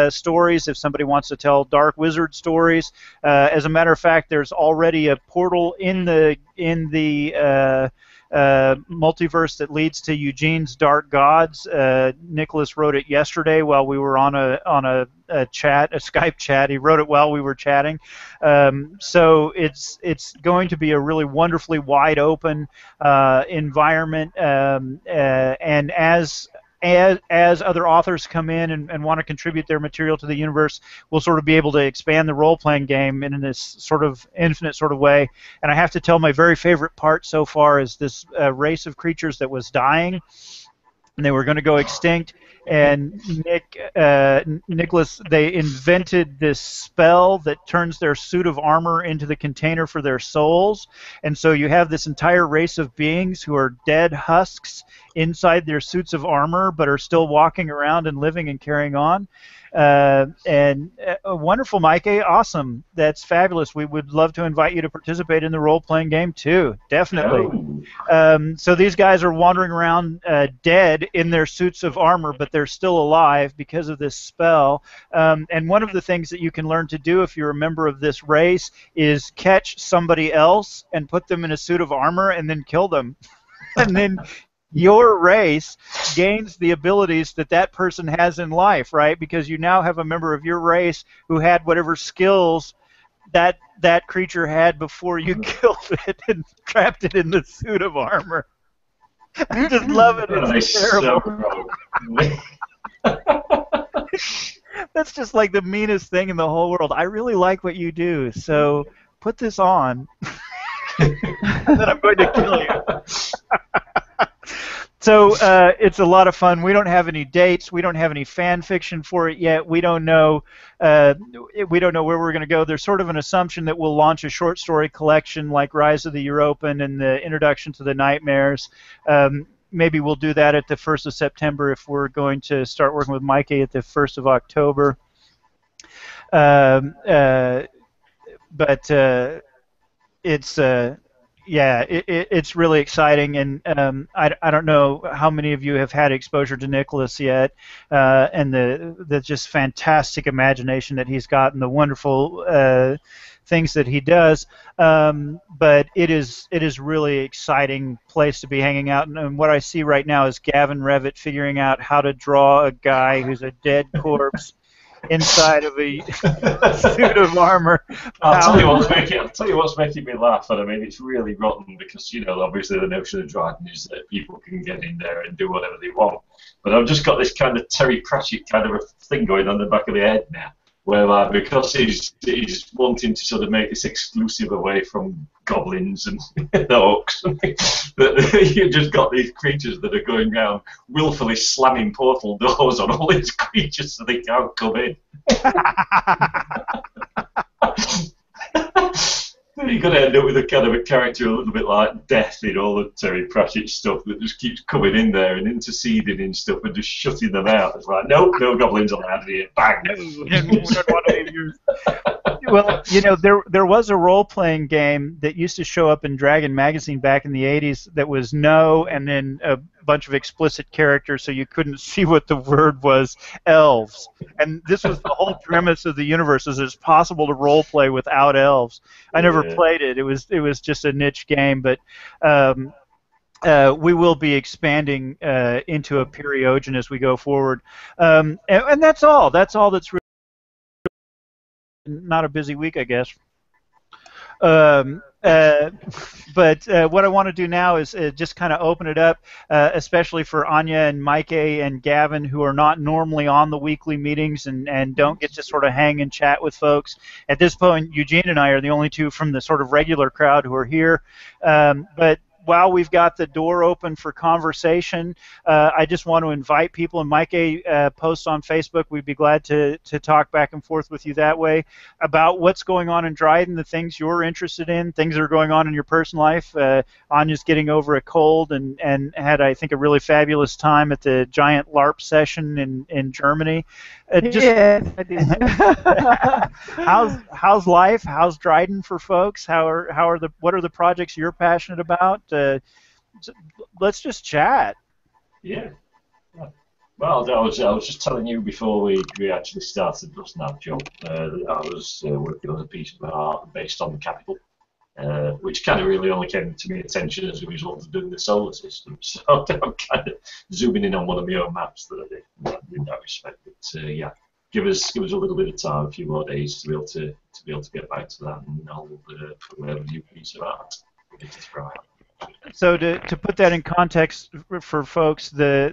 stories, if somebody wants to tell Dark Wizard stories, as a matter of fact, there's already a portal in the multiverse that leads to Eugene's Dark Gods. Nicholas wrote it yesterday while we were on a chat, a Skype chat. He wrote it while we were chatting. So it's going to be a really wonderfully wide open environment, and as other authors come in and want to contribute their material to the universe, we'll sort of be able to expand the role-playing game in this sort of infinite sort of way. And I have to tell, my very favorite part so far is this race of creatures that was dying, and they were going to go extinct. And Nicholas, they invented this spell that turns their suit of armor into the container for their souls. And so you have this entire race of beings who are dead husks inside their suits of armor, but are still walking around and living and carrying on. Wonderful, Mike. Awesome. That's fabulous. We would love to invite you to participate in the role-playing game too. Definitely. So these guys are wandering around dead in their suits of armor, but they're still alive because of this spell. And one of the things that you can learn to do if you're a member of this race is catch somebody else and put them in a suit of armor and then kill them. and then your race gains the abilities that that person has in life, right? Because you now have a member of your race who had whatever skills that creature had before you killed it and trapped it in the suit of armor. I just love it. It's terrible. That's just like the meanest thing in the whole world. I really like what you do, so put this on, and then I'm going to kill you. So it's a lot of fun. We don't have any dates. We don't have any fan fiction for it yet. We don't know. We don't know where we're going to go. There's sort of an assumption that we'll launch a short story collection like Rise of the Europan and the Introduction to the Nightmares. Maybe we'll do that at the 1st of September if we're going to start working with Mikey at the 1st of October. But it's it's really exciting, and I don't know how many of you have had exposure to Nicholas yet, and the just fantastic imagination that he's got and the wonderful things that he does. But it is really exciting place to be hanging out, and what I see right now is Gavin Revitt figuring out how to draw a guy who's a dead corpse inside of a suit of armor. I'll tell you what's making me laugh, and I mean it's really rotten because obviously the notion of Dryden is that people can get in there and do whatever they want. But I've just got this kind of Terry Pratchett kind of a thing going on the back of the head now, where because he's wanting to sort of make this exclusive away from goblins and orcs, that you've just got these creatures that are going around willfully slamming portal doors on all these creatures so they can't come in. You're going to end up with a kind of a character a little bit like Death in all the Terry Pratchett stuff that just keeps coming in there and interceding in stuff and just shutting them out. It's like, nope, no goblins allowed here. Bang! Well, there was a role-playing game that used to show up in Dragon magazine back in the 80s that was no and then a bunch of explicit characters so you couldn't see what the word was, elves. And this was the whole premise of the universe, is it's possible to role-play without elves. I never played it. It was just a niche game, but we will be expanding into a periogen as we go forward. And that's all. That's all that's really not a busy week, I guess. But what I want to do now is just kind of open it up, especially for Anya and Mike and Gavin, who are not normally on the weekly meetings and don't get to sort of hang and chat with folks. At this point, Eugene and I are the only two from the sort of regular crowd who are here. But while we've got the door open for conversation, I just want to invite people, and Mike posts on Facebook. We'd be glad to talk back and forth with you that way about what's going on in Dryden, the things you're interested in, things that are going on in your personal life. Anya's getting over a cold and had, I think, a really fabulous time at the giant LARP session in Germany. Yes, I did. How's life? How's Dryden for folks? What are the projects you're passionate about? Let's just chat. Yeah. Well, I was just telling you before we actually started just now, Joe, that I was working on a piece of art based on the capital, which kind of really only came to my attention as a result of doing the solar system. So I'm kind of zooming in on one of my own maps that I did in that respect. But yeah, give us a little bit of time, a few more days to be able to get back to that, and I'll put a new piece of art ready to throw out. So to put that in context for folks, the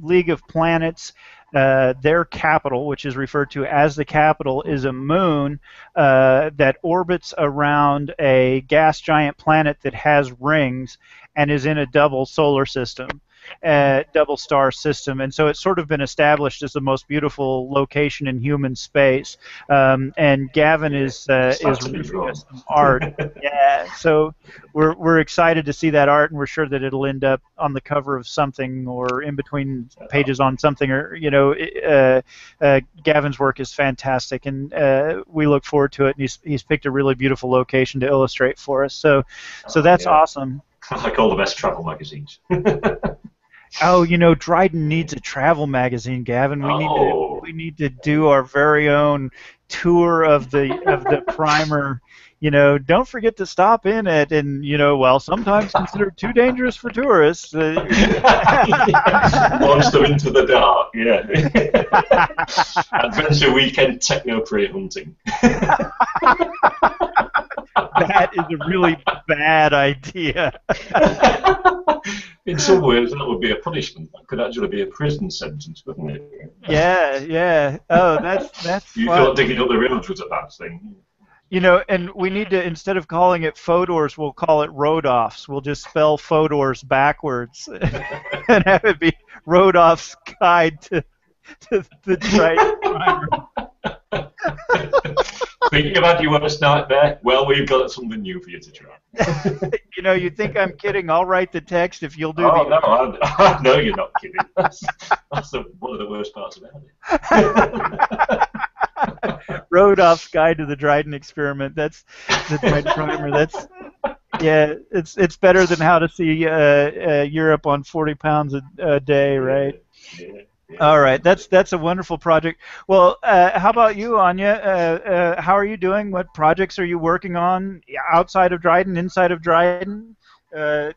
League of Planets, their capital, which is referred to as the capital, is a moon that orbits around a gas giant planet that has rings and is in a double solar system. Double star system, and so it's sort of been established as the most beautiful location in human space. And Gavin is reviewing some art. Yeah, so we're excited to see that art, and we're sure that it'll end up on the cover of something or in between pages on something. Or Gavin's work is fantastic, and we look forward to it. And he's picked a really beautiful location to illustrate for us. So that's awesome. Like all the best travel magazines. Oh, Dryden needs a travel magazine, Gavin. We need to do our very own tour of the primer don't forget to stop in at, and while sometimes considered too dangerous for tourists. Launch them into the dark, yeah. Adventure weekend techno prey hunting. That is a really bad idea. In some ways, that would be a punishment. That could actually be a prison sentence, couldn't it? Yeah. Oh, that's You fun. thought digging up the roads was a bad thing. And we need to, instead of calling it Fodors, we'll call it Rodoffs. We'll just spell Fodors backwards and have it be Rodoff's Guide to the Dryden Primer. Thinking about your worst nightmare? Well, we've got something new for you to try. You think I'm kidding? I'll write the text if you'll do No, I know you're not kidding. That's one of the worst parts about it. Rodoff's Guide to the Dryden Experiment. That's the Dryden Primer. It's better than How to See Europe on 40 pounds a day, right? Yeah. All right, that's a wonderful project. Well, how about you, Anya? How are you doing? What projects are you working on outside of Dryden, inside of Dryden? A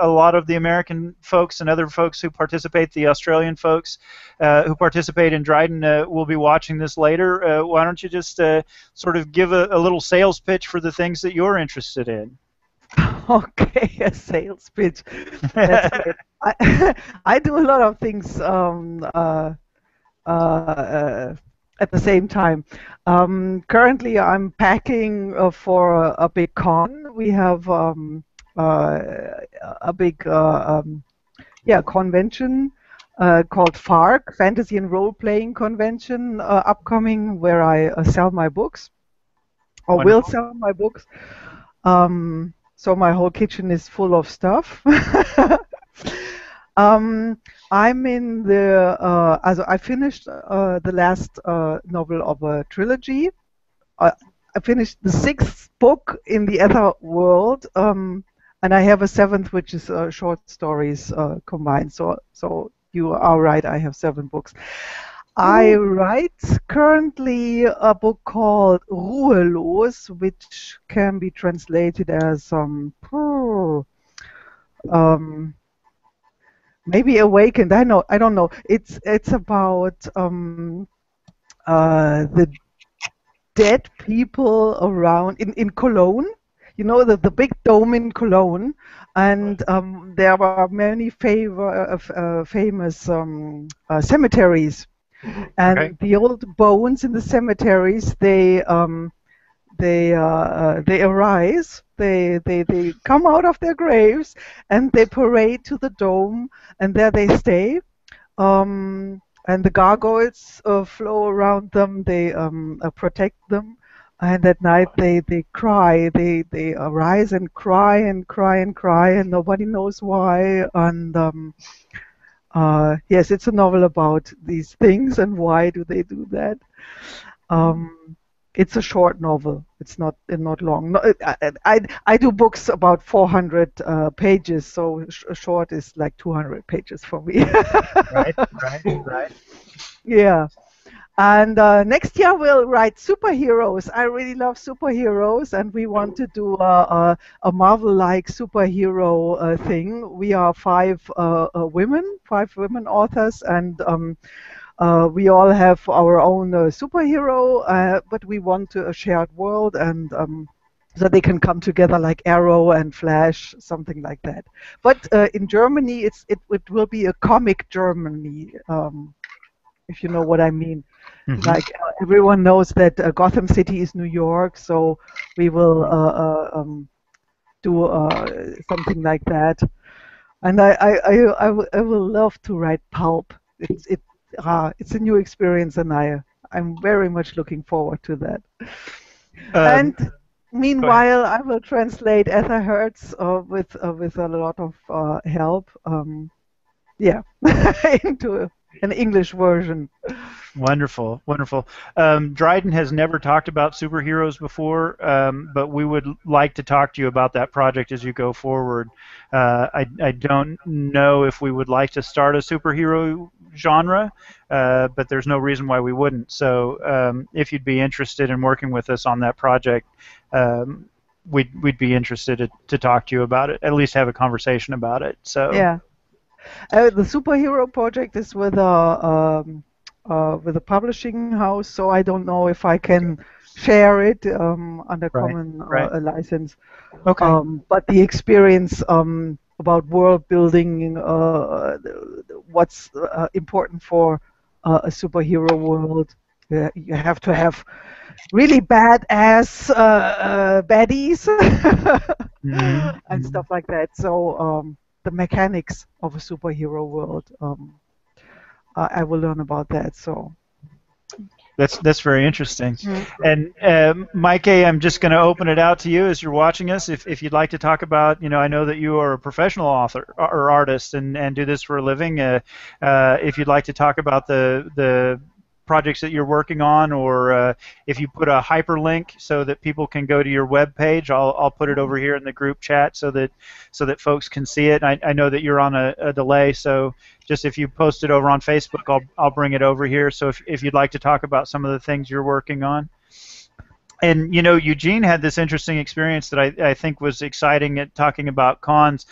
lot of the American folks and other folks who participate, the Australian folks who participate in Dryden, will be watching this later. Why don't you just sort of give a little sales pitch for the things that you're interested in? Okay, a sales pitch. That's great. I do a lot of things at the same time. Currently, I'm packing for a big con. We have a big convention called FARC, Fantasy and Role Playing Convention, upcoming, where I sell my books, or will sell my books. So my whole kitchen is full of stuff. I'm in the I finished the last novel of a trilogy. I finished the 6th book in the Other World, and I have a 7th, which is short stories combined. So you are right. I have 7 books. I write currently a book called Ruhelos, which can be translated as maybe awakened. I don't know. It's about the dead people around in Cologne. The big dome in Cologne, and there are many famous cemeteries. And the old bones in the cemeteries, they arise, they come out of their graves, and they parade to the dome, and there they stay. And the gargoyles flow around them. They protect them, and at night they cry. They arise and cry and cry and cry, and nobody knows why. And yes, it's a novel about these things and why do they do that. It's a short novel. It's not long. No, I do books about 400 pages, so short is like 200 pages for me. Right. Yeah. And next year we'll write superheroes. I really love superheroes, and we want to do a Marvel-like superhero thing. We are 5 women authors, and we all have our own superhero, but we want a shared world, and so they can come together like Arrow and Flash, something like that. But in Germany, it will be a comic Germany, if you know what I mean. Mm-hmm. Like everyone knows that Gotham City is New York, so we will do something like that. And I will love to write pulp. It's a new experience, and I'm very much looking forward to that. And meanwhile, I will translate Ether Hertz with a lot of help. Into an English version. Wonderful, wonderful. Dryden has never talked about superheroes before, but we would like to talk to you about that project as you go forward. I don't know if we would like to start a superhero genre, but there's no reason why we wouldn't. So if you'd be interested in working with us on that project, we'd be interested to talk to you about it, at least have a conversation about it. So Yeah. The superhero project is with a publishing house, so I don't know if I can share it under Right, common right. license. Okay. But the experience about world building, what's important for a superhero world, you have to have really badass baddies Mhm, and mhm. stuff like that. So the mechanics of a superhero world, I will learn about that. So. That's very interesting. Mm. And Mike, I'm just going to open it out to you as you're watching us. If you'd like to talk about, I know that you are a professional author or artist and do this for a living. If you'd like to talk about the projects that you're working on, or if you put a hyperlink so that people can go to your web page, I'll put it over here in the group chat so that folks can see it. I know that you're on a delay, so just if you post it over on Facebook, I'll bring it over here. So if you'd like to talk about some of the things you're working on. And Eugene had this interesting experience that I think was exciting at talking about cons.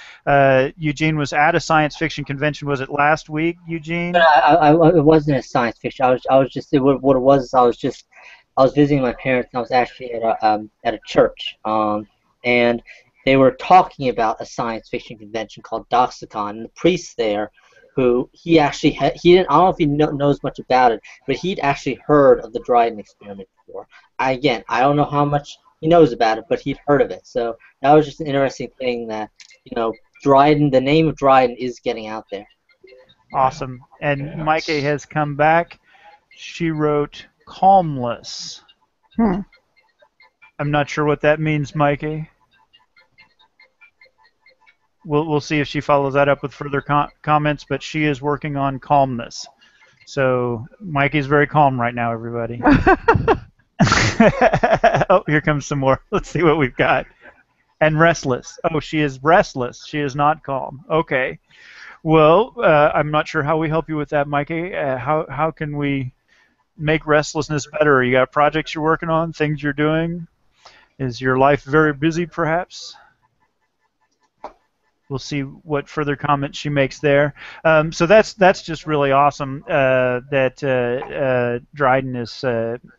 Eugene was at a science fiction convention. Was it last week, Eugene? But it wasn't a science fiction. I was just what it was. I was visiting my parents, and I was actually at a church. And they were talking about a science fiction convention called Doxicon, and the priest there, who he actually he didn't. I don't know if he knows much about it, but he'd actually heard of the Dryden experiment before. I don't know how much he knows about it, but he'd heard of it. So that was just an interesting thing that Dryden, the name of Dryden, is getting out there. Awesome. And Mike has come back. She wrote calmless. I'm not sure what that means, Mikey. We'll see if she follows that up with further comments, but she is working on calmness. So Mikey's very calm right now, everybody. Oh, here comes some more. Let's see what we've got. And restless. Oh, she is restless. She is not calm. Okay. Well, I'm not sure how we help you with that, Mikey. How can we make restlessness better? You got projects you're working on, things you're doing? Is your life very busy, perhaps? We'll see what further comments she makes there. So that's just really awesome that Dryden is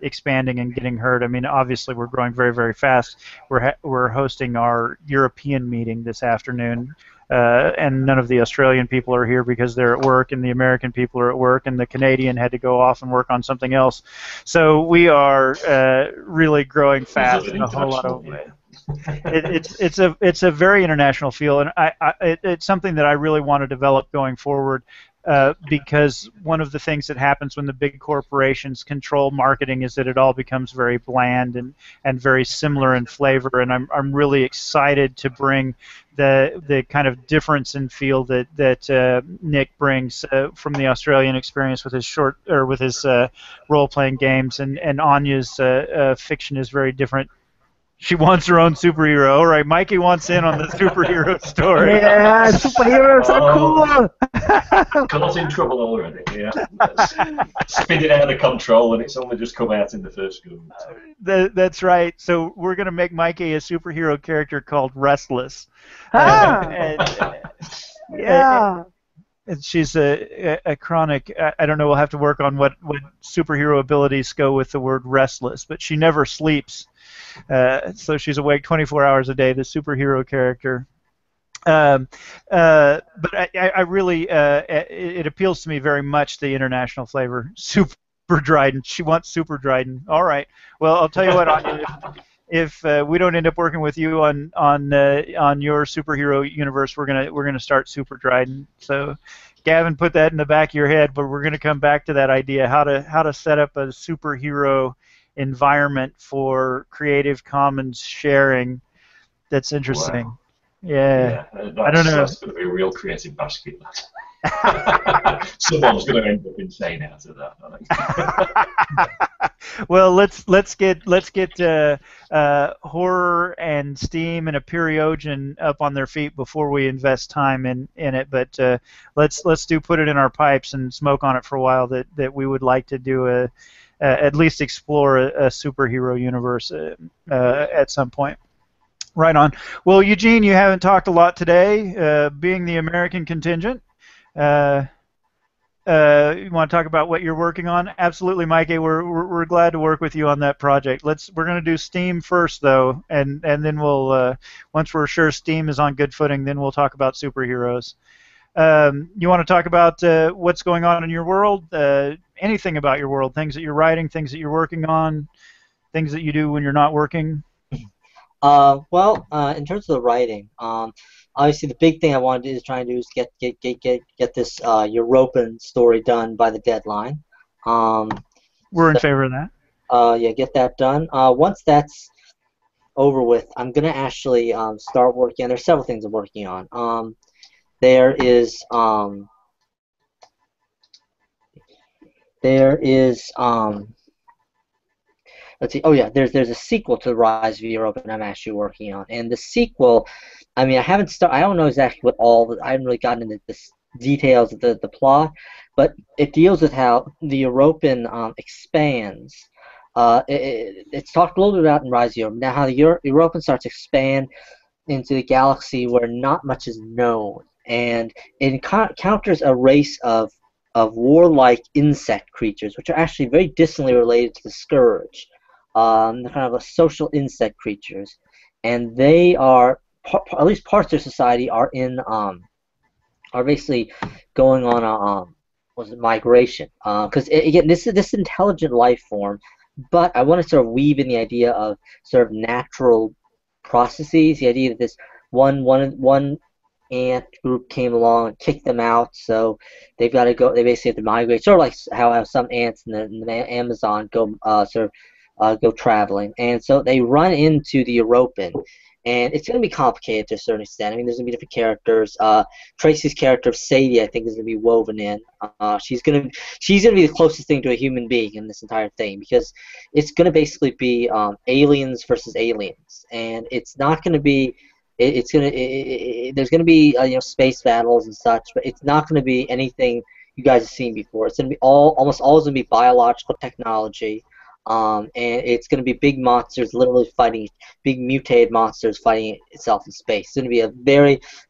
expanding and getting heard. I mean, obviously we're growing very, very fast. We're hosting our European meeting this afternoon, and none of the Australian people are here because they're at work, and the American people are at work, and the Canadian had to go off and work on something else. So we are really growing fast in a whole lot of ways. It's a very international feel, and it's something that I really want to develop going forward, because one of the things that happens when the big corporations control marketing is that it all becomes very bland and very similar in flavor. And I'm really excited to bring the kind of difference in feel that Nick brings from the Australian experience with his role-playing games, and Anya's fiction is very different. She wants her own superhero. All right, Mikey wants in on the superhero story. Yeah, superheroes are cool. Caught in trouble already. Yeah, spinning out of control, and it's only just come out in the first go. That's right. So we're going to make Mikey a superhero character called Restless. Yeah. And she's a chronic. I don't know. We'll have to work on what superhero abilities go with the word restless. But she never sleeps. So she's awake 24 hours a day, the superhero character. But I really, it appeals to me very much, the international flavor. Super Dryden. She wants Super Dryden. All right. Well, I'll tell you what, Anya, if we don't end up working with you on your superhero universe, we're gonna start Super Dryden. So, Gavin, put that in the back of your head. But we're gonna come back to that idea, how to set up a superhero environment for Creative Commons sharing. That's interesting. Wow. Yeah. Yeah, I don't know. that's going to be a real creative basket. That. Someone's going to end up insane out of that, I think. Well, let's get horror and steam and a periogen up on their feet before we invest time in it. But let's put it in our pipes and smoke on it for a while. That we would like to do at least explore a superhero universe at some point. Right on. Well, Eugene, you haven't talked a lot today, being the American contingent. Uh, you want to talk about what you're working on? Absolutely, Mikey. We're glad to work with you on that project. We're going to do Steam first, though, and then we'll once we're sure Steam is on good footing, then we'll talk about superheroes. You want to talk about what's going on in your world? Anything about your world? Things that you're writing, things that you're working on, things that you do when you're not working. Well, in terms of the writing, obviously the big thing I wanted to try and do is get this European story done by the deadline. We're in favor of that. Yeah, get that done. Once that's over with, I'm gonna actually start working. There's several things I'm working on. There is let's see. Oh yeah, there's a sequel to the Rise of Europe, and I'm actually working on. And the sequel, I mean, I don't know exactly what I haven't really gotten into the details of the plot, but it deals with how the European expands. It's talked a little bit about in Rise of Europe. Now, how the European starts to expand into the galaxy where not much is known, and it encounters a race of warlike insect creatures, which are actually very distantly related to the Scourge. They're kind of a social insect creatures, and they are at least parts of their society are basically going on a migration. Because again, this is intelligent life form, but I want to sort of weave in the idea of sort of natural processes. The idea that this one ant group came along and kicked them out, so they've got to go. They basically have to migrate, sort of like how some ants in the Amazon go go traveling, and so they run into the European, and it's going to be complicated to a certain extent. I mean, there's going to be different characters. Tracy's character Sadie, I think, is going to be woven in. She's going to be the closest thing to a human being in this entire thing, because it's going to basically be aliens versus aliens, and it's not going to be. There's going to be space battles and such, but it's not going to be anything you guys have seen before. It's going to be almost always going to be biological technology, and it's going to be big monsters literally fighting, big mutated monsters fighting itself in space. It's going to be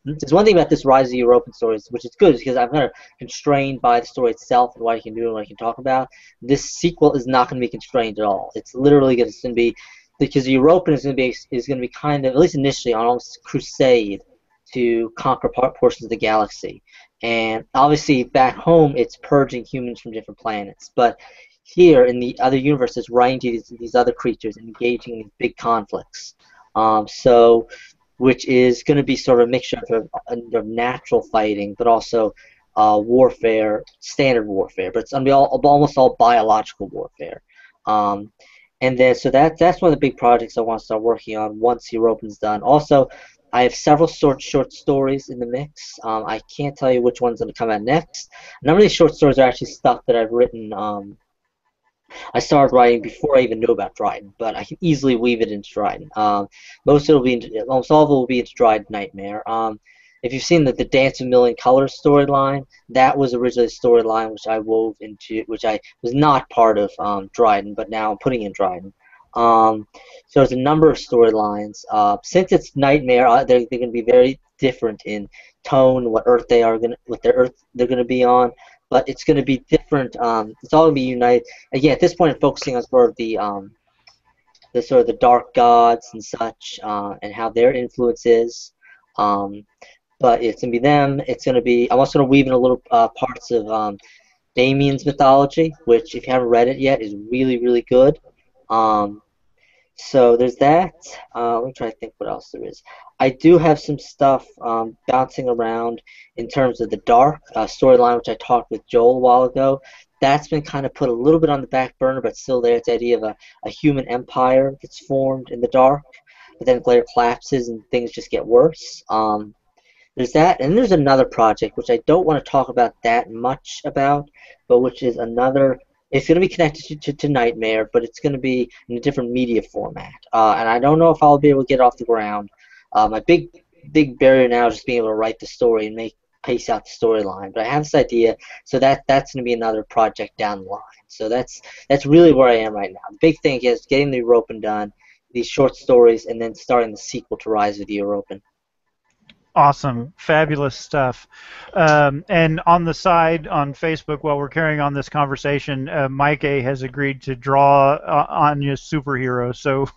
there's one thing about this Rise of the European stories, which is good, because I'm kind of constrained by the story itself and what I can do and what I can talk about. This sequel is not going to be constrained at all. It's literally going to be, because the European is going to be kind of, at least initially, on almost a crusade to conquer portions of the galaxy. And obviously back home it's purging humans from different planets, but here in the other universes, running to these other creatures and engaging in big conflicts. Which is going to be sort of a mixture of natural fighting, but also warfare, standard warfare, but it's going to be almost all biological warfare. And then, so that's one of the big projects I want to start working on once European's done. Also, I have several short stories in the mix. I can't tell you which one's going to come out next. A number of these short stories are actually stuff that I've written. I started writing before I even knew about Dryden, but I can easily weave it into Dryden. Almost all of it will be into Dryden Nightmare. If you've seen the Dance of a Million Colors storyline, that was originally a storyline which I wove into, which I was not part of Dryden, but now I'm putting in Dryden. So there's a number of storylines. Since it's Nightmare, they're going to be very different in tone, what Earth they're going to be on, but it's going to be different. It's all going to be united. Again, at this point, I'm focusing on sort of the dark gods and such, and how their influence is. But it's going to be them. It's going to be. I'm also going to weave in a little parts of Damien's mythology, which, if you haven't read it yet, is really, really good. So there's that. Let me try to think what else there is. I do have some stuff bouncing around in terms of the dark storyline, which I talked with Joel a while ago. That's been kind of put a little bit on the back burner, but still there. It's the idea of a human empire that's formed in the dark. but then glare collapses and things just get worse. There's that, and there's another project which I don't want to talk about that much about, but which is another. It's going to be connected to Nightmare, but it's going to be in a different media format, and I don't know if I'll be able to get it off the ground. My big barrier now is just being able to write the story and pace out the storyline. But I have this idea, so that's going to be another project down the line. So that's really where I am right now. The big thing is getting the European done, these short stories, and then starting the sequel to Rise of the European. Awesome, fabulous stuff. And on the side on Facebook, while we're carrying on this conversation, Mike A has agreed to draw Anya's superhero. So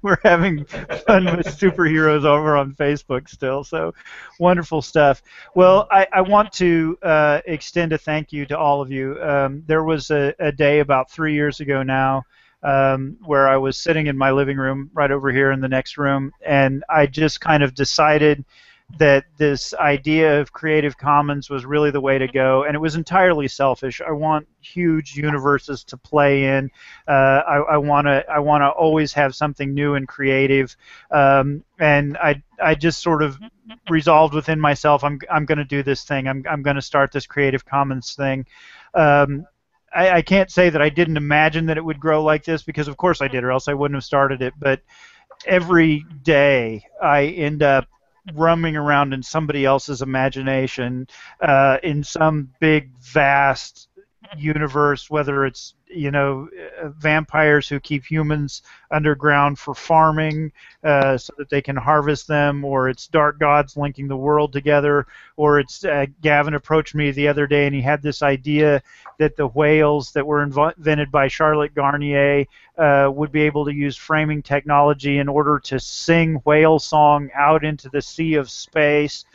we're having fun with superheroes over on Facebook still. So wonderful stuff. Well, I want to extend a thank you to all of you. There was a day about 3 years ago now where I was sitting in my living room right over here in the next room, and I just kind of decided that this idea of Creative Commons was really the way to go, and it was entirely selfish. I want huge universes to play in. I want to always have something new and creative, and I just sort of resolved within myself, I'm going to do this thing. I'm going to start this Creative Commons thing. I can't say that I didn't imagine that it would grow like this, because of course I did, or else I wouldn't have started it. But every day I end up roaming around in somebody else's imagination, in some big, vast universe, whether it's, vampires who keep humans underground for farming so that they can harvest them, or it's dark gods linking the world together, or it's Gavin approached me the other day and he had this idea that the whales that were invented by Charlotte Garnier would be able to use framing technology in order to sing whale song out into the sea of space.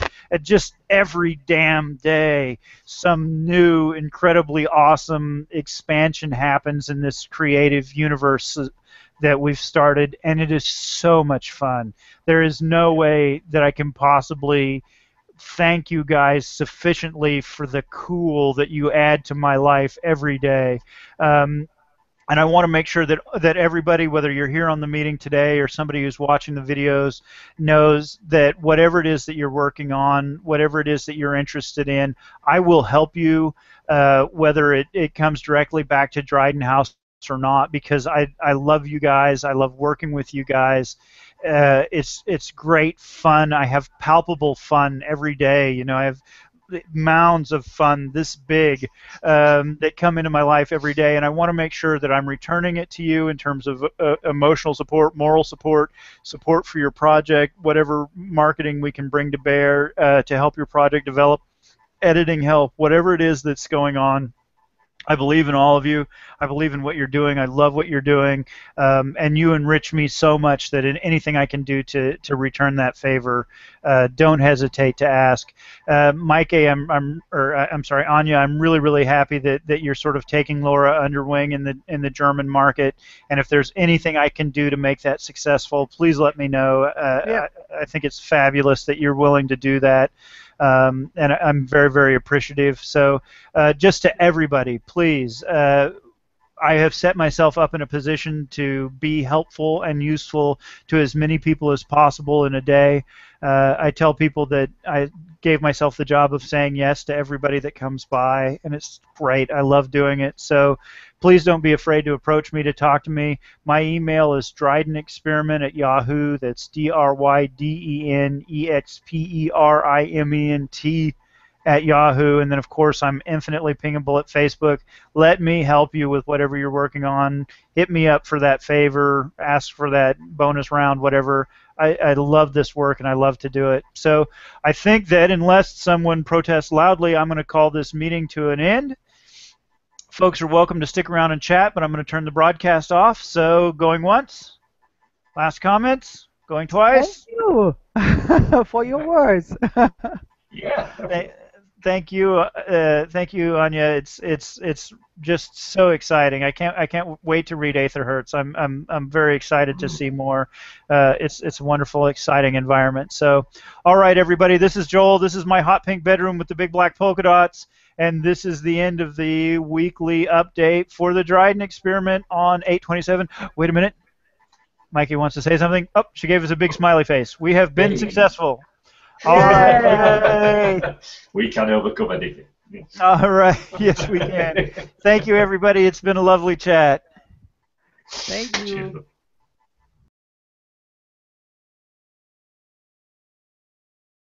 Just every damn day, some new, incredibly awesome expansion happens in this creative universe that we've started, and it is so much fun. There is no way that I can possibly thank you guys sufficiently for the cool that you add to my life every day. And I want to make sure that everybody, whether you're here on the meeting today or somebody who's watching the videos, knows that whatever it is that you're working on, whatever it is that you're interested in, I will help you, whether it comes directly back to Dryden House or not, because I love you guys. I love working with you guys. It's great fun. I have palpable fun every day. I have mounds of fun this big that come into my life every day, and I want to make sure that I'm returning it to you in terms of emotional support, moral support for your project, whatever marketing we can bring to bear to help your project develop, editing help, whatever it is that's going on. I believe in all of you. I believe in what you're doing. I love what you're doing, and you enrich me so much that in anything I can do to return that favor, don't hesitate to ask. Mike, I'm sorry, Anya. I'm really happy that you're sort of taking Laura under wing in the German market, and if there's anything I can do to make that successful, please let me know. Yeah. I think it's fabulous that you're willing to do that. And I'm very appreciative. So just to everybody, please, I have set myself up in a position to be helpful and useful to as many people as possible in a day. I tell people that I gave myself the job of saying yes to everybody that comes by, and it's great. I love doing it. So please don't be afraid to approach me, to talk to me. My email is drydenexperiment@yahoo. That's DRYDENEXPERIMENT @yahoo. And then, of course, I'm infinitely pingable at Facebook. Let me help you with whatever you're working on. Hit me up for that favor. Ask for that bonus round, whatever. I love this work, and I love to do it. So I think that unless someone protests loudly, I'm going to call this meeting to an end. Folks are welcome to stick around and chat, but I'm going to turn the broadcast off. So going once. Last comments? Going twice? Thank you for your words. Yeah. Thank you, Anya. It's just so exciting. I can't wait to read Aether Hertz. I'm very excited to see more. It's a wonderful, exciting environment. So, all right, everybody. This is Joel. This is my hot pink bedroom with the big black polka dots, and this is the end of the weekly update for the Dryden experiment on 8/27. Wait a minute. Mikey wants to say something. Oh, she gave us a big smiley face. We have been Hey. successful. All right. Yay. We can overcome anything. All right. Yes, we can. Thank you, everybody. It's been a lovely chat. Thank you. Cheers.